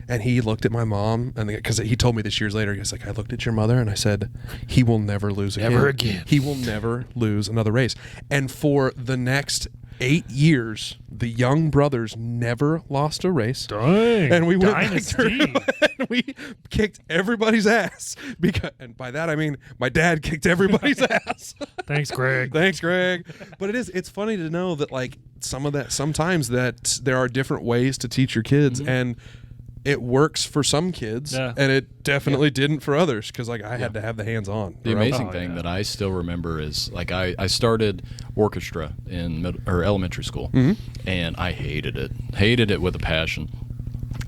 And he looked at my mom, and because he told me this years later, he was like, I looked at your mother, and I said, he will never lose again. Never again. He will never lose another race. And for the next 8 years, the young brothers never lost a race. Dang. And we went Dynasty. back through, and we kicked everybody's ass. And by that I mean my dad kicked everybody's ass. Thanks, Greg. Thanks, Greg. But it's funny to know that like sometimes that there are different ways to teach your kids, and it works for some kids, and it definitely didn't for others, because like I had to have the hands on. The amazing thing that I still remember is like I started orchestra in elementary school, and I hated it with a passion.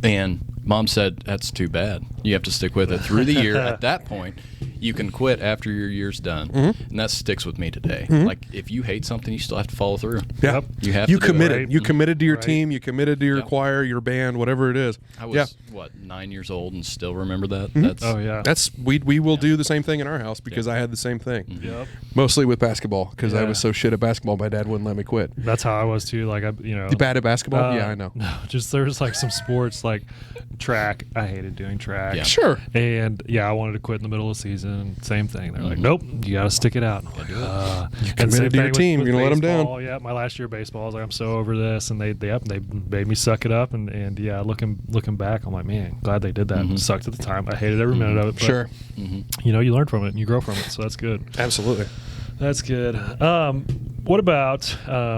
And Mom said, that's too bad. You have to stick with it through the year. At that point, you can quit after your year's done. And that sticks with me today. Like, if you hate something, you still have to follow through. Yeah. You have you to committed. do it. You committed to your team. You committed to your choir, your band, whatever it is. I was, 9 years old and still remember that? That's we will do the same thing in our house, because I had the same thing. Yep. Mostly with basketball, because I was so shit at basketball, my dad wouldn't let me quit. That's how I was too. Like, You bad at basketball? Yeah, I know. No, just there's like some sports like track. I hated doing track. Yeah. Sure. And I wanted to quit in the middle of the season. Same thing. They're like, nope, you got to stick it out. You committed to your team. You're gonna let them down. Yeah, my last year of baseball, I was like, I'm so over this, and they made me suck it up. And looking back, I'm like, man, glad they did that. It sucked at the time. I hated every minute of it. But, sure. You learn from it and you grow from it, so that's good. Absolutely. That's good. What about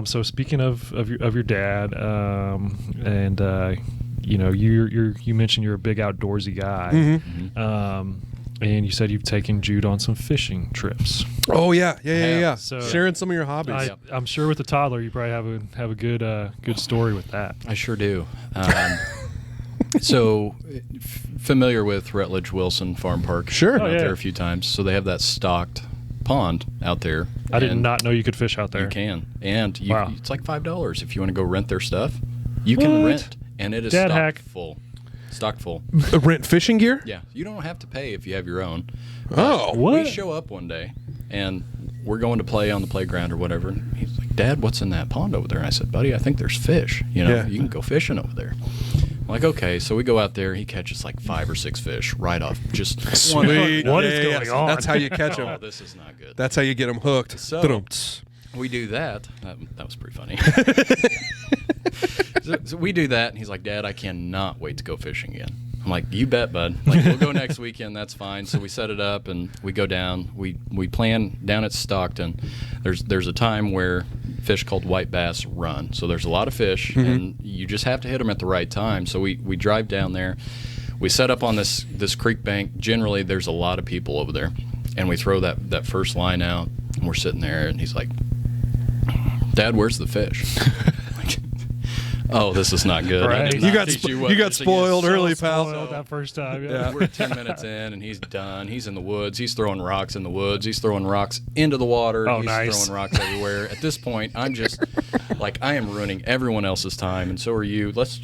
so speaking of your dad, you mentioned you're a big outdoorsy guy, and you said you've taken Jude on some fishing trips. Oh yeah. So sharing some of your hobbies. I'm sure with the toddler, you probably have a good story with that. I sure do. So, familiar with Rutledge Wilson Farm Park? Sure. Been out there a few times. So they have that stocked pond out there. I did not know you could fish out there. You can, and Wow. it's like $5 if you want to go rent their stuff. You can rent, and it is Dad stocked hack. full. Stocked full. Rent fishing gear? Yeah, you don't have to pay if you have your own. Oh, What? We show up one day, and we're going to play on the playground or whatever. And he's like, "Dad, what's in that pond over there?" And I said, "Buddy, I think there's fish. You know, Yeah. you can go fishing over there." I'm like, okay, so we go out there. He catches like 5 or 6 fish right off. Just one hook. Sweet. What is going on? That's how you catch Oh, them. this is not good. That's how you get them hooked. So- We do that. That was pretty funny. So we do that, and he's like, "Dad, I cannot wait to go fishing again." I'm like, "You bet, bud. Like, we'll go next weekend. That's fine." So we set it up, and we go down. We plan down at Stockton. There's a time where fish called white bass run. So there's a lot of fish, and you just have to hit them at the right time. So we drive down there. We set up on this creek bank. Generally, there's a lot of people over there, and we throw that first line out, and we're sitting there, and he's like, "Dad, where's the fish?" Like, oh, this is not good. Right. I did You not got teach spo- what you got fishing spoiled is. early, pal. Spoiled that first time. Yeah. We're 10 minutes in, and he's done. He's in the woods. He's throwing rocks in the woods. He's throwing rocks into the water. Oh, He's nice. throwing rocks everywhere. At this point, I'm just like, I am ruining everyone else's time, and so are you. Let's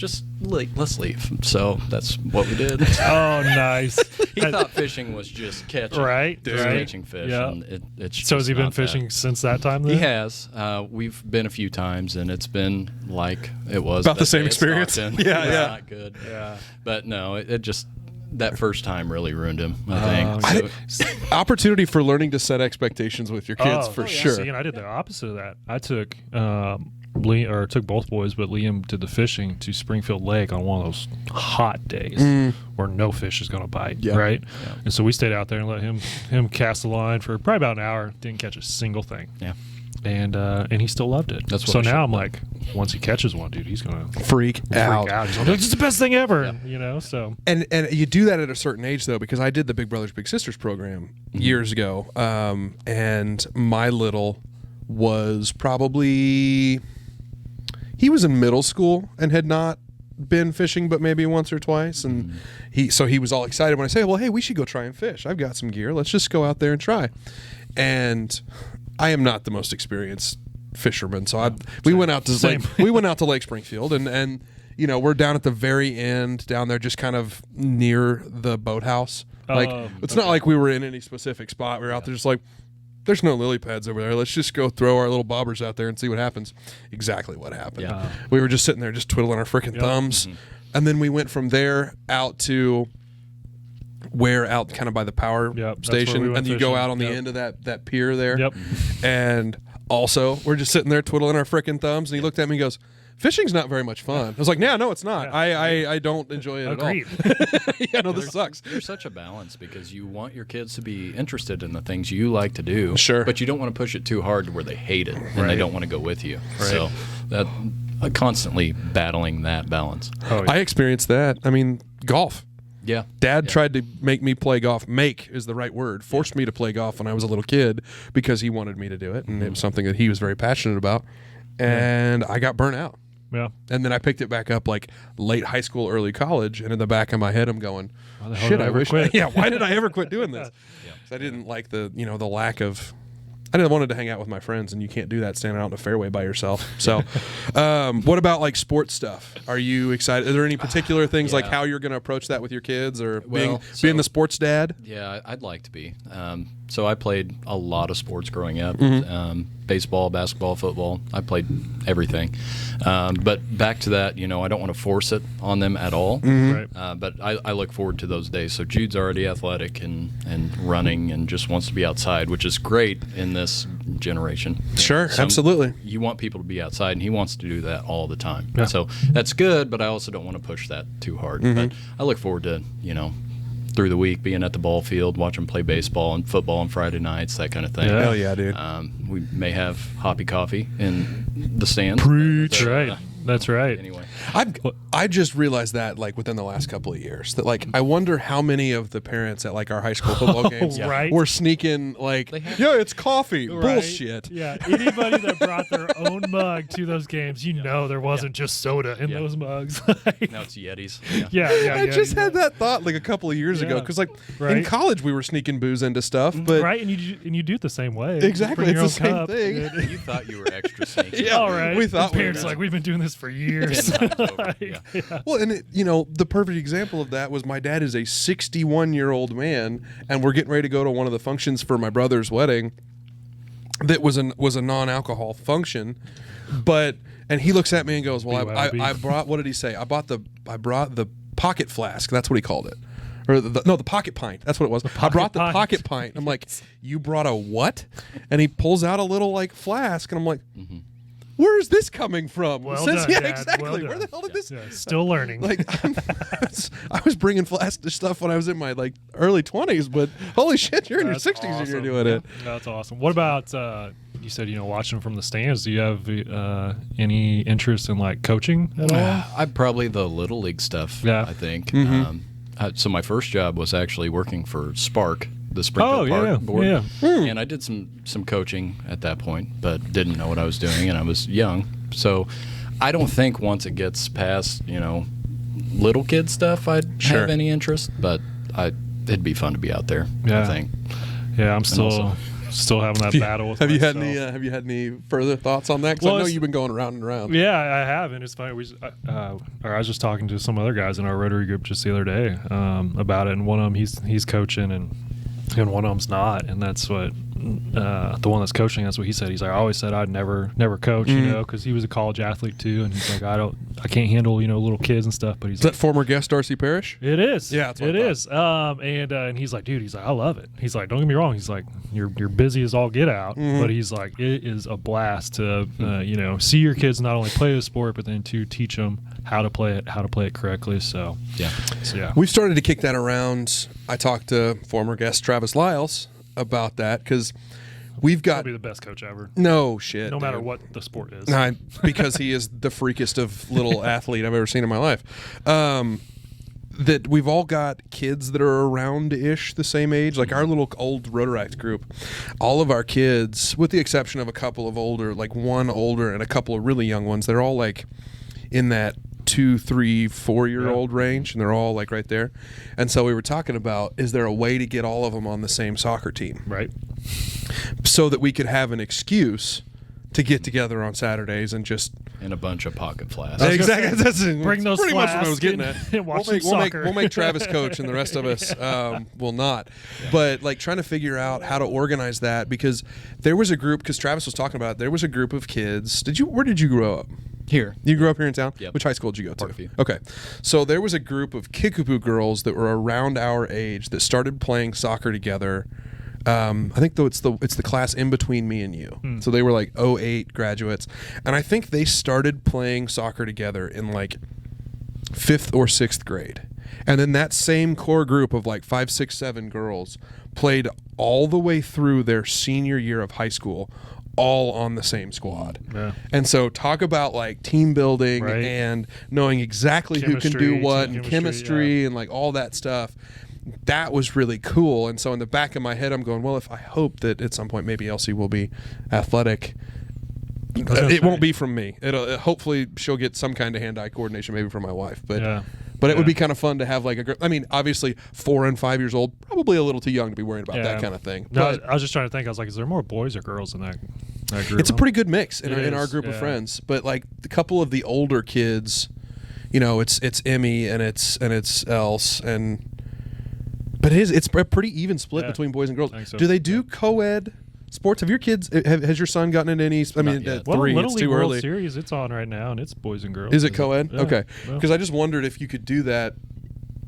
leave. So that's what we did. Oh, nice. He thought fishing was just catching, Right, just right. catching fish. Yeah. And it's So has just he been not that. fishing since that time then? He has. We've been a few times, and it's been like it was About the that same day at experience. Stockton. Yeah, It was yeah. not good. Yeah. But no, it just that first time really ruined him. I think. So- Opportunity for learning to set expectations with your kids for sure. See, and I did the opposite of that. I took took both boys, but Liam did the fishing to Springfield Lake on one of those hot days where no fish is going to bite, right? Yeah. And so we stayed out there and let him cast the line for probably about an hour. Didn't catch a single thing. Yeah. And he still loved it. That's what so I now I'm should've like, once he catches one, dude, he's gonna Freak out. He's gonna be like, "This is the best thing ever," you know. So And you do that at a certain age though, because I did the Big Brothers Big Sisters program years ago, and my little was probably he was in middle school and had not been fishing but maybe once or twice, and he was all excited when I say, "Well, hey, we should go try and fish. I've got some gear. Let's just go out there and try." And I am not the most experienced fisherman, so we went out to Lake Springfield, and you know, we're down at the very end down there, just kind of near the boathouse. Like it's not like we were in any specific spot. We were out there just like, there's no lily pads over there. Let's just go throw our little bobbers out there and see what happens. Exactly what happened. Yeah. We were just sitting there just twiddling our freaking thumbs, and then we went from there out to out kind of by the power Yep, that's where station, we went and you go fishing. out on the Yep. end of that pier there. Yep. And also, we're just sitting there twiddling our freaking thumbs, and he looked at me and goes, "Fishing's not very much fun." I was like, "Yeah, no, it's not. I don't enjoy it agreed. at all." Yeah, no, this sucks. There's such a balance because you want your kids to be interested in the things you like to do, Sure. but you don't want to push it too hard to where they hate it and Right. they don't want to go with you. So that constantly battling that balance. Oh, yeah. I experienced that. I mean, golf. Yeah. Dad tried to make me play golf. Make is the right word. Forced me to play golf when I was a little kid because he wanted me to do it, and it was something that he was very passionate about. And I got burnt out. yeah. And then I picked it back up like late high school, early college, and in the back of my head, I'm going, the hell "Shit, did I I ever wish." quit? Yeah, why did I ever quit doing this? 'Cause I didn't like the lack of. I didn't wanted to hang out with my friends, and you can't do that standing out in a fairway by yourself. So, what about like sports stuff? Are you excited? Are there any particular things like Yeah. how you're going to approach that with your kids, or Well, being the sports dad? Yeah, I'd like to be. So I played a lot of sports growing up. Baseball, basketball, football. I played everything. But back to that, I don't want to force it on them at all. Right. But I look forward to those days. So Jude's already athletic and running and just wants to be outside, which is great in this generation. Sure, absolutely. You want people to be outside, and he wants to do that all the time. Yeah. So that's good, but I also don't want to push that too hard. But I look forward to, through the week being at the ball field, watching play baseball and football on Friday nights, that kind of thing. Yeah. Hell yeah, dude. We may have hoppy coffee in the stands. Preach. Right. That's right. Anyway, I just realized that like within the last couple of years that like I wonder how many of the parents at like our high school football games right. were sneaking like, yeah, it's coffee. Right. Bullshit. Yeah, anybody that brought their own mug to those games, there wasn't just soda in those mugs. now it's Yetis. Yeah. I just had that thought like a couple of years ago because like in college we were sneaking booze into stuff, but right, and you do it the same way. Exactly, Bring your it's the own same cup. thing. You thought you were extra sneaky. Yeah, all right. we thought parents like we've been doing this for years. 10 times over. Well, and the perfect example of that was my dad is a 61-year-old man, and we're getting ready to go to one of the functions for my brother's wedding. That was a non-alcohol function, and he looks at me and goes, "Well, I brought, what did he say? I brought the pocket flask. That's what he called it." Or the pocket pint. That's what it was. I brought the pocket pint. I'm like, you brought a what? And he pulls out a little like flask, and I'm like, where is this coming from? Well done, yeah, Dad. exactly. Well Where the done. hell did this? Yeah, still learning. Like, I was bringing flask stuff when I was in my like early 20s, but holy shit, you're in your 60s and you're doing it. That's awesome. What about you said watching from the stands? Do you have any interest in like coaching at all? I'm probably the little league stuff. Yeah. I think. So my first job was actually working for Spark, the Springfield Park board, and I did some coaching at that point, but didn't know what I was doing, and I was young. So I don't think once it gets past little kid stuff, I'd have any interest, but it'd be fun to be out there. I think. Yeah, I'm still having that battle. Have you had any further thoughts on that? Because I know you've been going around and around. Yeah, I have, and it's funny. I was just talking to some other guys in our Rotary group just the other day about it, and one of them he's coaching, and one of them's not, and that's what the one that's coaching. That's what he said. He's like, I always said I'd never coach, because he was a college athlete too, and he's like, I can't handle little kids and stuff. But he's that former guest Darcy Parrish? It is. Yeah, that's what it is. And he's like, dude, I love it. He's like, don't get me wrong. He's like, you're busy as all get out, but he's like, it is a blast to see your kids not only play the sport, but then to teach them how to play it correctly. So yeah, we've started to kick that around. I talked to former guest Travis Lyles about that because we've got probably the best coach ever. No shit. No matter what the sport is. Because he is the freakest of little athlete I've ever seen in my life. That we've all got kids that are around-ish the same age. Like our little old Rotaract group, all of our kids, with the exception of a couple of older, like one older and a couple of really young ones, they're all like in that 2, 3, 4-year-old range, and they're all like right there. And so we were talking about, is there a way to get all of them on the same soccer team? Right. So that we could have an excuse to get together on Saturdays and just in a bunch of pocket flasks. Exactly. That's bring those pretty much what I was flasks getting at. and watch some soccer. We'll make Travis coach, and the rest of us will not. But like trying to figure out how to organize that, because there was a group, because Travis was talking about it, there was a group of kids. Where did you grow up? Here. You grew up here in town? Yep. Which high school did you go to? Parkview. Okay. So there was a group of Kickapoo girls that were around our age that started playing soccer together. I think though it's the class in between me and you. So they were like 08 graduates. And I think they started playing soccer together in like 5th or 6th grade. And then that same core group of like 5, 6, 7 girls played all the way through their senior year of high school, all on the same squad. Yeah. And so talk about like team building and knowing exactly Chemistry, who can do what, and chemistry, and like all that stuff. That was really cool. And so in the back of my head, I'm going, well, if I hope that at some point maybe Elsie will be athletic, it won't be from me. It'll hopefully she'll get some kind of hand-eye coordination maybe from my wife. But it would be kind of fun to have like a. I mean, obviously 4 and 5 years old, probably a little too young to be worried about that kind of thing. No, but I was just trying to think. I was like, is there more boys or girls in that group? It's a pretty good mix in our group of friends. But like a couple of the older kids, it's Emmy and it's Else and. But it's a pretty even split between boys and girls. So. Do they do co-ed sports? Have your kids? Has your son gotten into any? I mean, at 3, Little it's League too World early. Series, it's on right now, and it's boys and girls. Is it co-ed? Yeah. Okay, Well. because I just wondered if you could do that.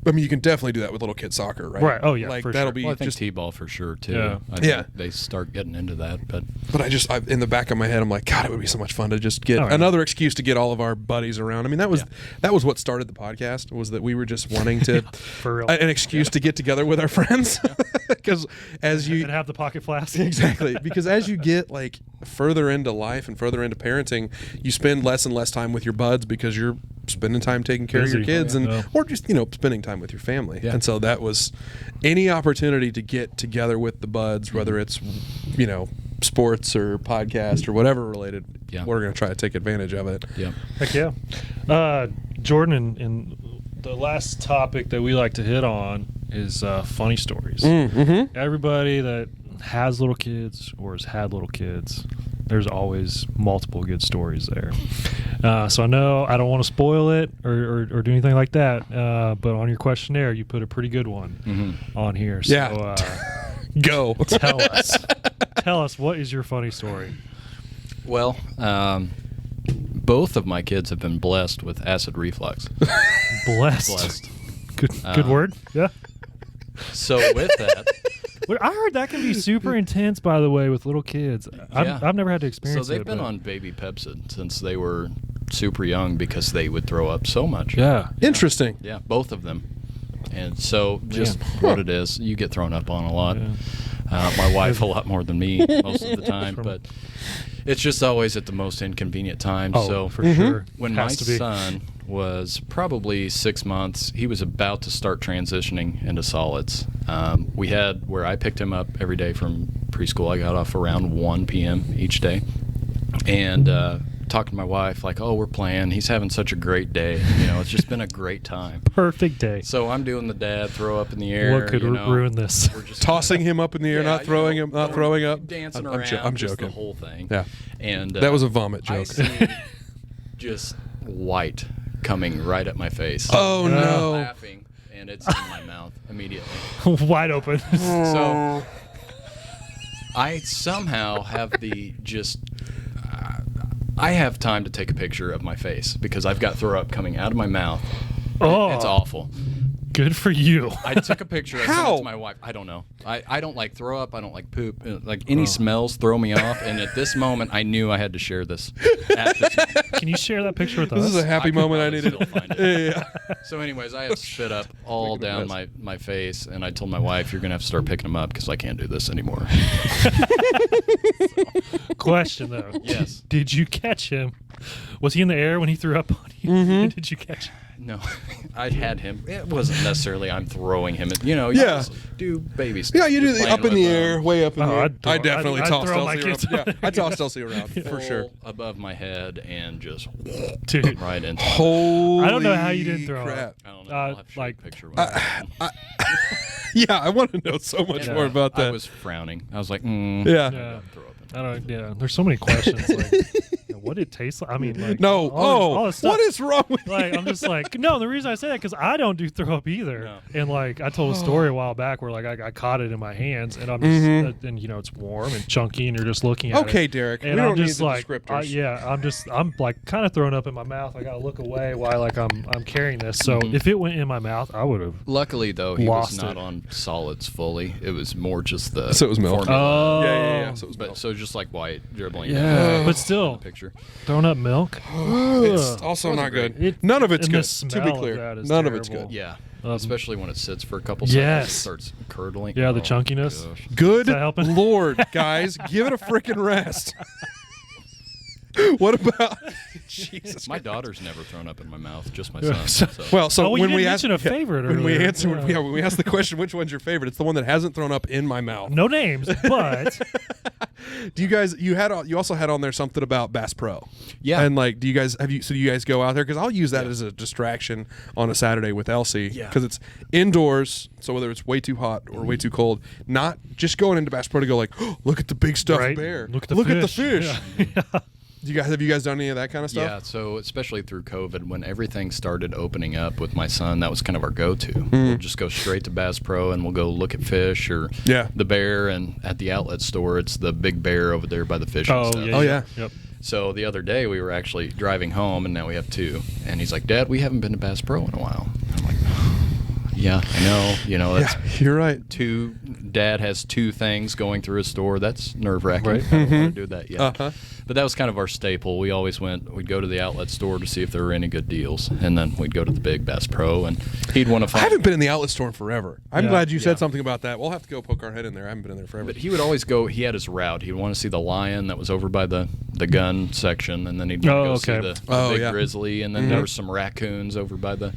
I mean, you can definitely do that with little kid soccer, right? Right. Oh yeah, like for that'll sure. be Well, I think just. T-ball for sure too. Yeah. I think they start getting into that, but In the back of my head, I'm like, God, it would be so much fun to just get another excuse to get all of our buddies around. I mean, that was what started the podcast, was that we were just wanting to for real. an excuse to get together with our friends, because as you and have the pocket flask. Exactly, because as you get like further into life and further into parenting, you spend less and less time with your buds because you're spending time taking care of your kids or just, spending time with your family. Yeah. And so that was any opportunity to get together with the buds, whether it's, sports or podcast or whatever related, we're going to try to take advantage of it. Yeah. Heck yeah. Jordan, in the last topic that we like to hit on is funny stories. Mm-hmm. Everybody that has little kids or has had little kids, there's always multiple good stories there. So I know I don't want to spoil it or do anything like that, but on your questionnaire, you put a pretty good one on here. So, go. Tell us, what is your funny story? Well, both of my kids have been blessed with acid reflux. Blessed. Good word. Yeah. So with that, I heard that can be super intense, by the way, with little kids. I've never had to experience it. So they've been on baby Pepsid since they were super young because they would throw up so much. Yeah. Interesting. Yeah, both of them. And so just what it is, you get thrown up on a lot. Yeah. My wife a lot more than me most of the time, but it's just always at the most inconvenient time. Oh, so for sure. When my son was probably 6 months, he was about to start transitioning into solids. We had where I picked him up every day from preschool. I got off around 1 p.m. each day, and talking to my wife like, we're playing. He's having such a great day. It's just been a great time. Perfect day. So I'm doing the dad throw up in the air. What could ruin this? We're just tossing him up in the air, not throwing him, not throwing up, dancing around. I'm joking. The whole thing. Yeah, and that was a vomit joke. I see just white coming right at my face. Oh no! Laughing, and it's in my mouth immediately. Wide open. So I somehow have I have time to take a picture of my face because I've got throw up coming out of my mouth. Oh, it's awful. Good for you. I took a picture. I sent it to my wife. I don't know. I don't like throw up. I don't like poop. Like any smells throw me off. And at this moment, I knew I had to share this. At this moment. Can you share that picture with us? This is a happy moment I needed. Still find it. Yeah. So, anyways, I had spit up all down my face, and I told my wife, "You're gonna have to start picking them up because I can't do this anymore." Question though. Yes. Did you catch him? Was he in the air when he threw up on you? Mm-hmm. Did you catch him? No, I had him. It wasn't necessarily I'm throwing him. You just do baby stuff. Yeah, you do the up in the air, way up in the air. I definitely tossed Elsie around. Yeah, I tossed Elsie around for sure. Above my head and just dude, right into. Holy I don't know how you didn't throw crap. up. I don't know. I'll have to show you a picture. Yeah, I want to know so much more about that. I was frowning. I was like, yeah. There's so many questions. What did it taste like? I mean, all this stuff. What is wrong with you? I'm just like, no, the reason I say that because I don't do throw up either. No. And I told a story a while back where I caught it in my hands and I'm just, and it's warm and chunky and you're just looking at it. Okay, Derek, and we don't I'm just need the descriptors. I'm kind of throwing up in my mouth. I got to look away while I'm carrying this. So if it went in my mouth, I would have. Luckily though, he was not on solids fully. It was more just the. So it was milk. Oh, yeah. So it was milk. So just like white dribbling. Yeah, but still, picture. Throwing up milk. It's also not good. None of it's good. To be clear, none of it's good. Yeah, especially when it sits for a couple seconds. It starts curdling. Yeah, the chunkiness. Gosh. Good Lord, guys, give it a freaking rest. What about Jesus? My daughter's never thrown up in my mouth, just my son. When we ask a favorite, when we ask the question, which one's your favorite? It's the one that hasn't thrown up in my mouth. No names, but do you guys? You also had on there something about Bass Pro. Yeah, and do you guys do you guys go out there? Because I'll use that as a distraction on a Saturday with Elsie. Yeah, because it's indoors. So whether it's way too hot or way too cold, not just going into Bass Pro to go look at the big stuffed bear. Look at the fish. Yeah. Have you guys done any of that kind of stuff? Yeah, so especially through COVID, when everything started opening up with my son, that was kind of our go-to. We'll just go straight to Bass Pro and we'll go look at fish or the bear. And at the outlet store, it's the big bear over there by the fish and stuff. Yeah. Yep. So the other day we were actually driving home, and now we have two. And he's like, "Dad, we haven't been to Bass Pro in a while." I'm like, Yeah, I know. You know, that's you're right. Dad has two things going through a store. That's nerve-wracking. Right. I don't want to do that yet. But that was kind of our staple. We always we'd go to the outlet store to see if there were any good deals, and then we'd go to the big Bass Pro, and he'd want to find. I haven't been in the outlet store in forever. I'm glad you said something about that. We'll have to go poke our head in there. I haven't been in there forever. But he would always go. He had his route. He'd want to see the lion that was over by the gun section, and then he'd want to go see the big grizzly, and then there were some raccoons over by the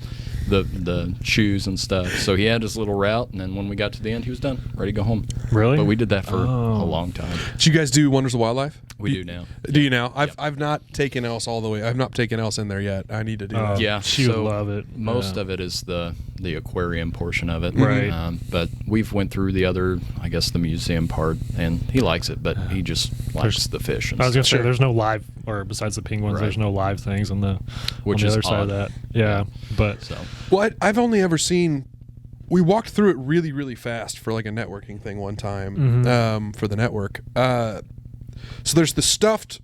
shoes and stuff. So he had his little route, and then when we got to the end, he was done, ready to go home. Really? But we did that for a long time. Did you guys do Wonders of Wildlife? We do now. Do you now? I've not taken Else all the way. I've not taken Else in there yet. I need to do that. Yeah, she would love it. Most of it is the aquarium portion of it, right? But we've went through the other, I guess, the museum part, and he likes it, but he just likes the fish. And I was gonna say, there's no live, or besides the penguins, there's no live things on the other side of that. Yeah, but well, I've only ever seen. We walked through it really, really fast for like a networking thing one time for the network. So there's the stuffed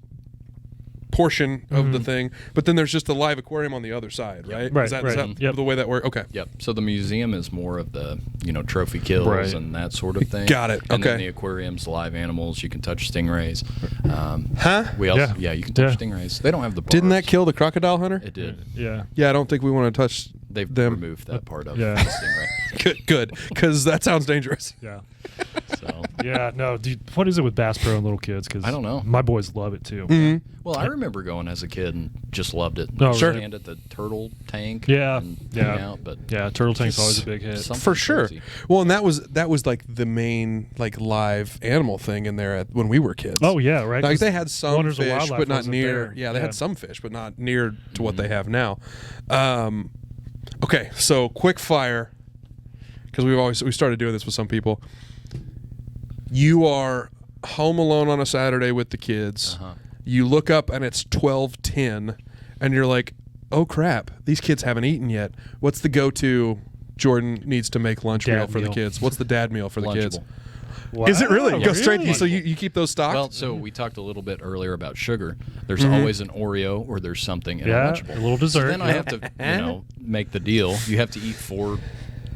portion of the thing, but then there's just the live aquarium on the other side, right? Right. Is that the way that works? Okay. Yep. So the museum is more of the trophy kills and that sort of thing. Got it. And then the aquarium's live animals. You can touch stingrays. We also you can touch stingrays. They don't have the bars. Didn't that kill the crocodile hunter? It did. Yeah. Yeah. I don't think we want to touch. They've them. removed that part of the stingray. Good, because that sounds dangerous. Yeah. So. Yeah, no, dude, what is it with Bass Pro and little kids? Because I don't know. My boys love it too. Mm-hmm. Well, I remember going as a kid and just loved it. Stand at the turtle tank. And hang out, but turtle tank's always a big hit for sure. Crazy. Well, and that was like the main like live animal thing in there when we were kids. Oh yeah, right. Like they had some Wonders fish, but not near. There. Yeah, they had some fish, but not near to what they have now. Okay, so quick fire, because we started doing this with some people. You are home alone on a Saturday with the kids. You look up and it's 12:10, and you're like, "Oh crap, these kids haven't eaten yet." What's the go-to? Jordan needs to make lunch meal for the kids. What's the dad meal for the kids? Wow, is it really? Go straight. Really? So you keep those stocked? Well, so we talked a little bit earlier about sugar. There's always an Oreo or there's something in a lunchable. A little dessert. So then I have to, make the deal. You have to eat 4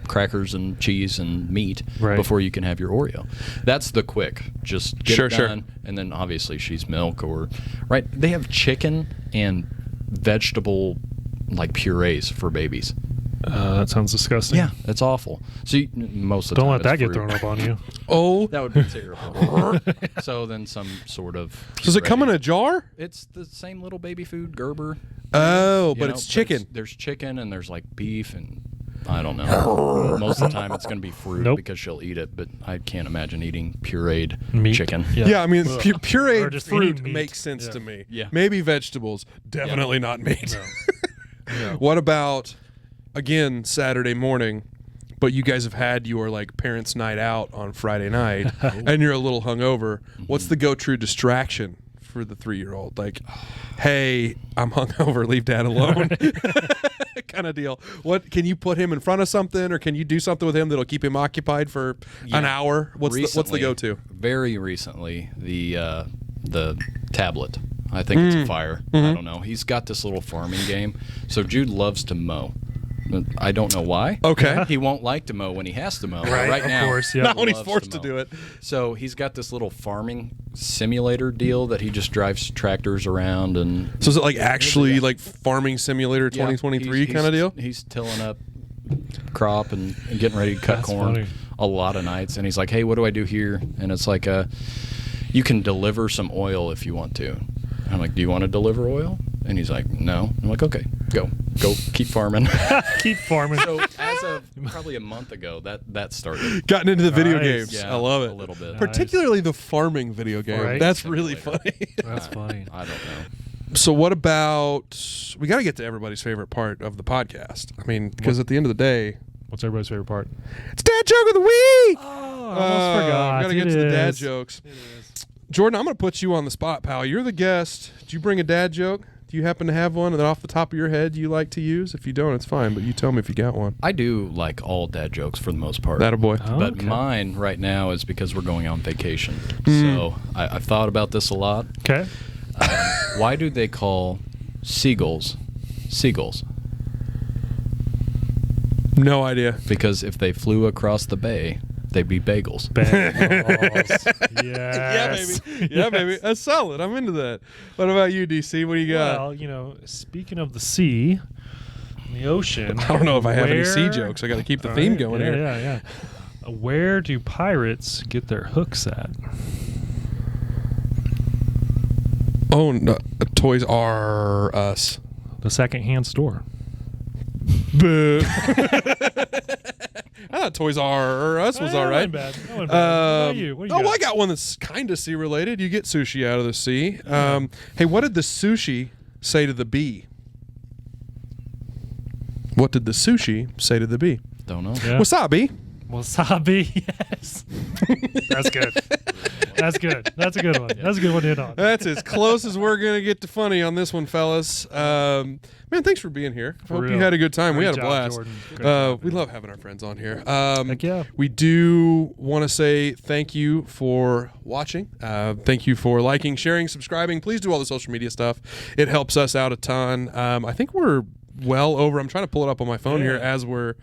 crackers and cheese and meat before you can have your Oreo. That's the quick. Just get it done, and then obviously she's milk or They have chicken and vegetable like purees for babies. That sounds disgusting. Yeah, it's awful. So most of the don't time let that fruit. get thrown up on you. Oh, that would be terrible. So then some sort of. Does it come in a jar? It's the same little baby food Gerber. Oh, but it's chicken. There's chicken and there's like beef and I don't know. Most of the time it's going to be fruit because she'll eat it, but I can't imagine eing pureed meat. Chicken. Yeah, I mean pureed fruit makes sense to me. Yeah. Maybe vegetables, definitely not meat. No. What about again Saturday morning? But you guys have had your like parents' night out on Friday night, and you're a little hungover. What's the go-to distraction for the 3-year-old? Like, hey, I'm hungover. Leave Dad alone. Kind of deal. What can you put him in front of something, or can you do something with him that'll keep him occupied for an hour? What's the go-to? Very recently, the tablet. I think it's a fire. I don't know. He's got this little farming game. So Jude loves to mow. I don't know why. Okay. He won't like to mow when he has to mow. Right now. Of course, yeah. Not when he's forced to do it. So he's got this little farming simulator deal that he just drives tractors around and. So is it like actually like Farming Simulator 2023 kind of deal? He's tilling up crop and getting ready to cut corn a lot of nights, and he's like, "Hey, what do I do here?" And it's like, "You can deliver some oil if you want to." I'm like, "Do you want to deliver oil?" And he's like, "No." I'm like, "Okay, go, keep farming." Keep farming. So as of probably a month ago, that started. Gotten into the video games. Yeah, I love it. A little bit. Particularly the farming video game. Right. That's really funny. That's funny. I don't know. So what about, we got to get to everybody's favorite part of the podcast. I mean, because at the end of the day. What's everybody's favorite part? It's Dad Joke of the Week! Oh, I almost forgot. Got to get to the dad jokes. Jordan, I'm going to put you on the spot, pal. You're the guest. Did you bring a dad joke? Do you happen to have one that off the top of your head you like to use? If you don't, it's fine, but you tell me if you got one. I do like all dad jokes for the most part. Attaboy. Oh, But okay. mine right now is because we're going on vacation. So I've thought about this a lot. Okay. Why do they call seagulls seagulls? No idea. Because if they flew across the bay, they'd be bagels. Bagels. Yeah, Yes. baby. Yeah, baby. That's solid. I'm into that. What about you, DC? What do you got? Well, you know, speaking of the sea, the ocean. I don't know if I have any sea jokes. I got to keep the theme going here. Yeah. Where do pirates get their hooks at? Oh, no, Toys R Us. The secondhand store. Boo. I thought Toys R Us was all right. That wasn't bad. What about you? What do you got? I got one that's kind of sea related. You get sushi out of the sea. Hey, what did the sushi say to the bee? What did the sushi say to the bee? Don't know. Yeah. Wasabi. Wasabi, yes. That's good. That's good. That's a good one. That's a good one to hit on. That's as close as we're going to get to funny on this one, fellas. Man, thanks for being here. Hope real. you had a good time. We Great had a job, blast. Jordan. Great job, We man. love having our friends on here. Heck yeah. We do want to say thank you for watching. Thank you for liking, sharing, subscribing. Please do all the social media stuff. It helps us out a ton. I think we're well over. I'm trying to pull it up on my phone here as we're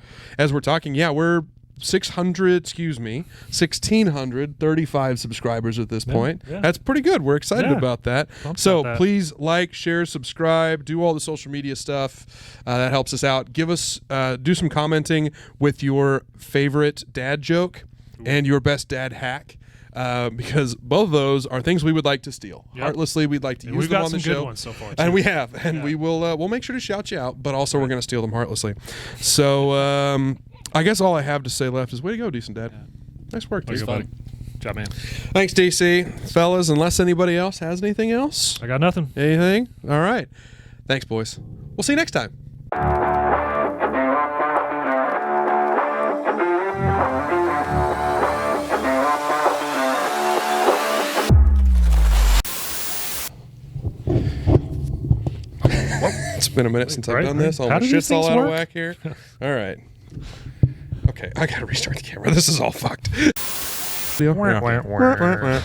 talking. Yeah, we're 1,635 subscribers at this point. Yeah. That's pretty good. We're excited Yeah. about that. Pumped So about that. please like, share, subscribe, do all the social media stuff. That helps us out. Give us, do some commenting with your favorite dad joke and your best dad hack. Because both of those are things we would like to steal. Yep. Heartlessly, we'd like to use We've them got on the some good show. ones so far, too. And we have. And we will we'll make sure to shout you out, but also we're going to steal them heartlessly. So I guess all I have to say left is way to go, decent dad. Nice work, Way to DC. go, buddy. Good job, man. Thanks, DC. Fellas, unless anybody else has anything else? I got nothing. Anything? All right. Thanks, boys. We'll see you next time. It's been a minute since I've Right, done this. All how my do these shit's all things out of work? whack here. All right. Okay, I gotta restart the camera. This is all fucked. Deal? Wah, Yeah. wah, wah.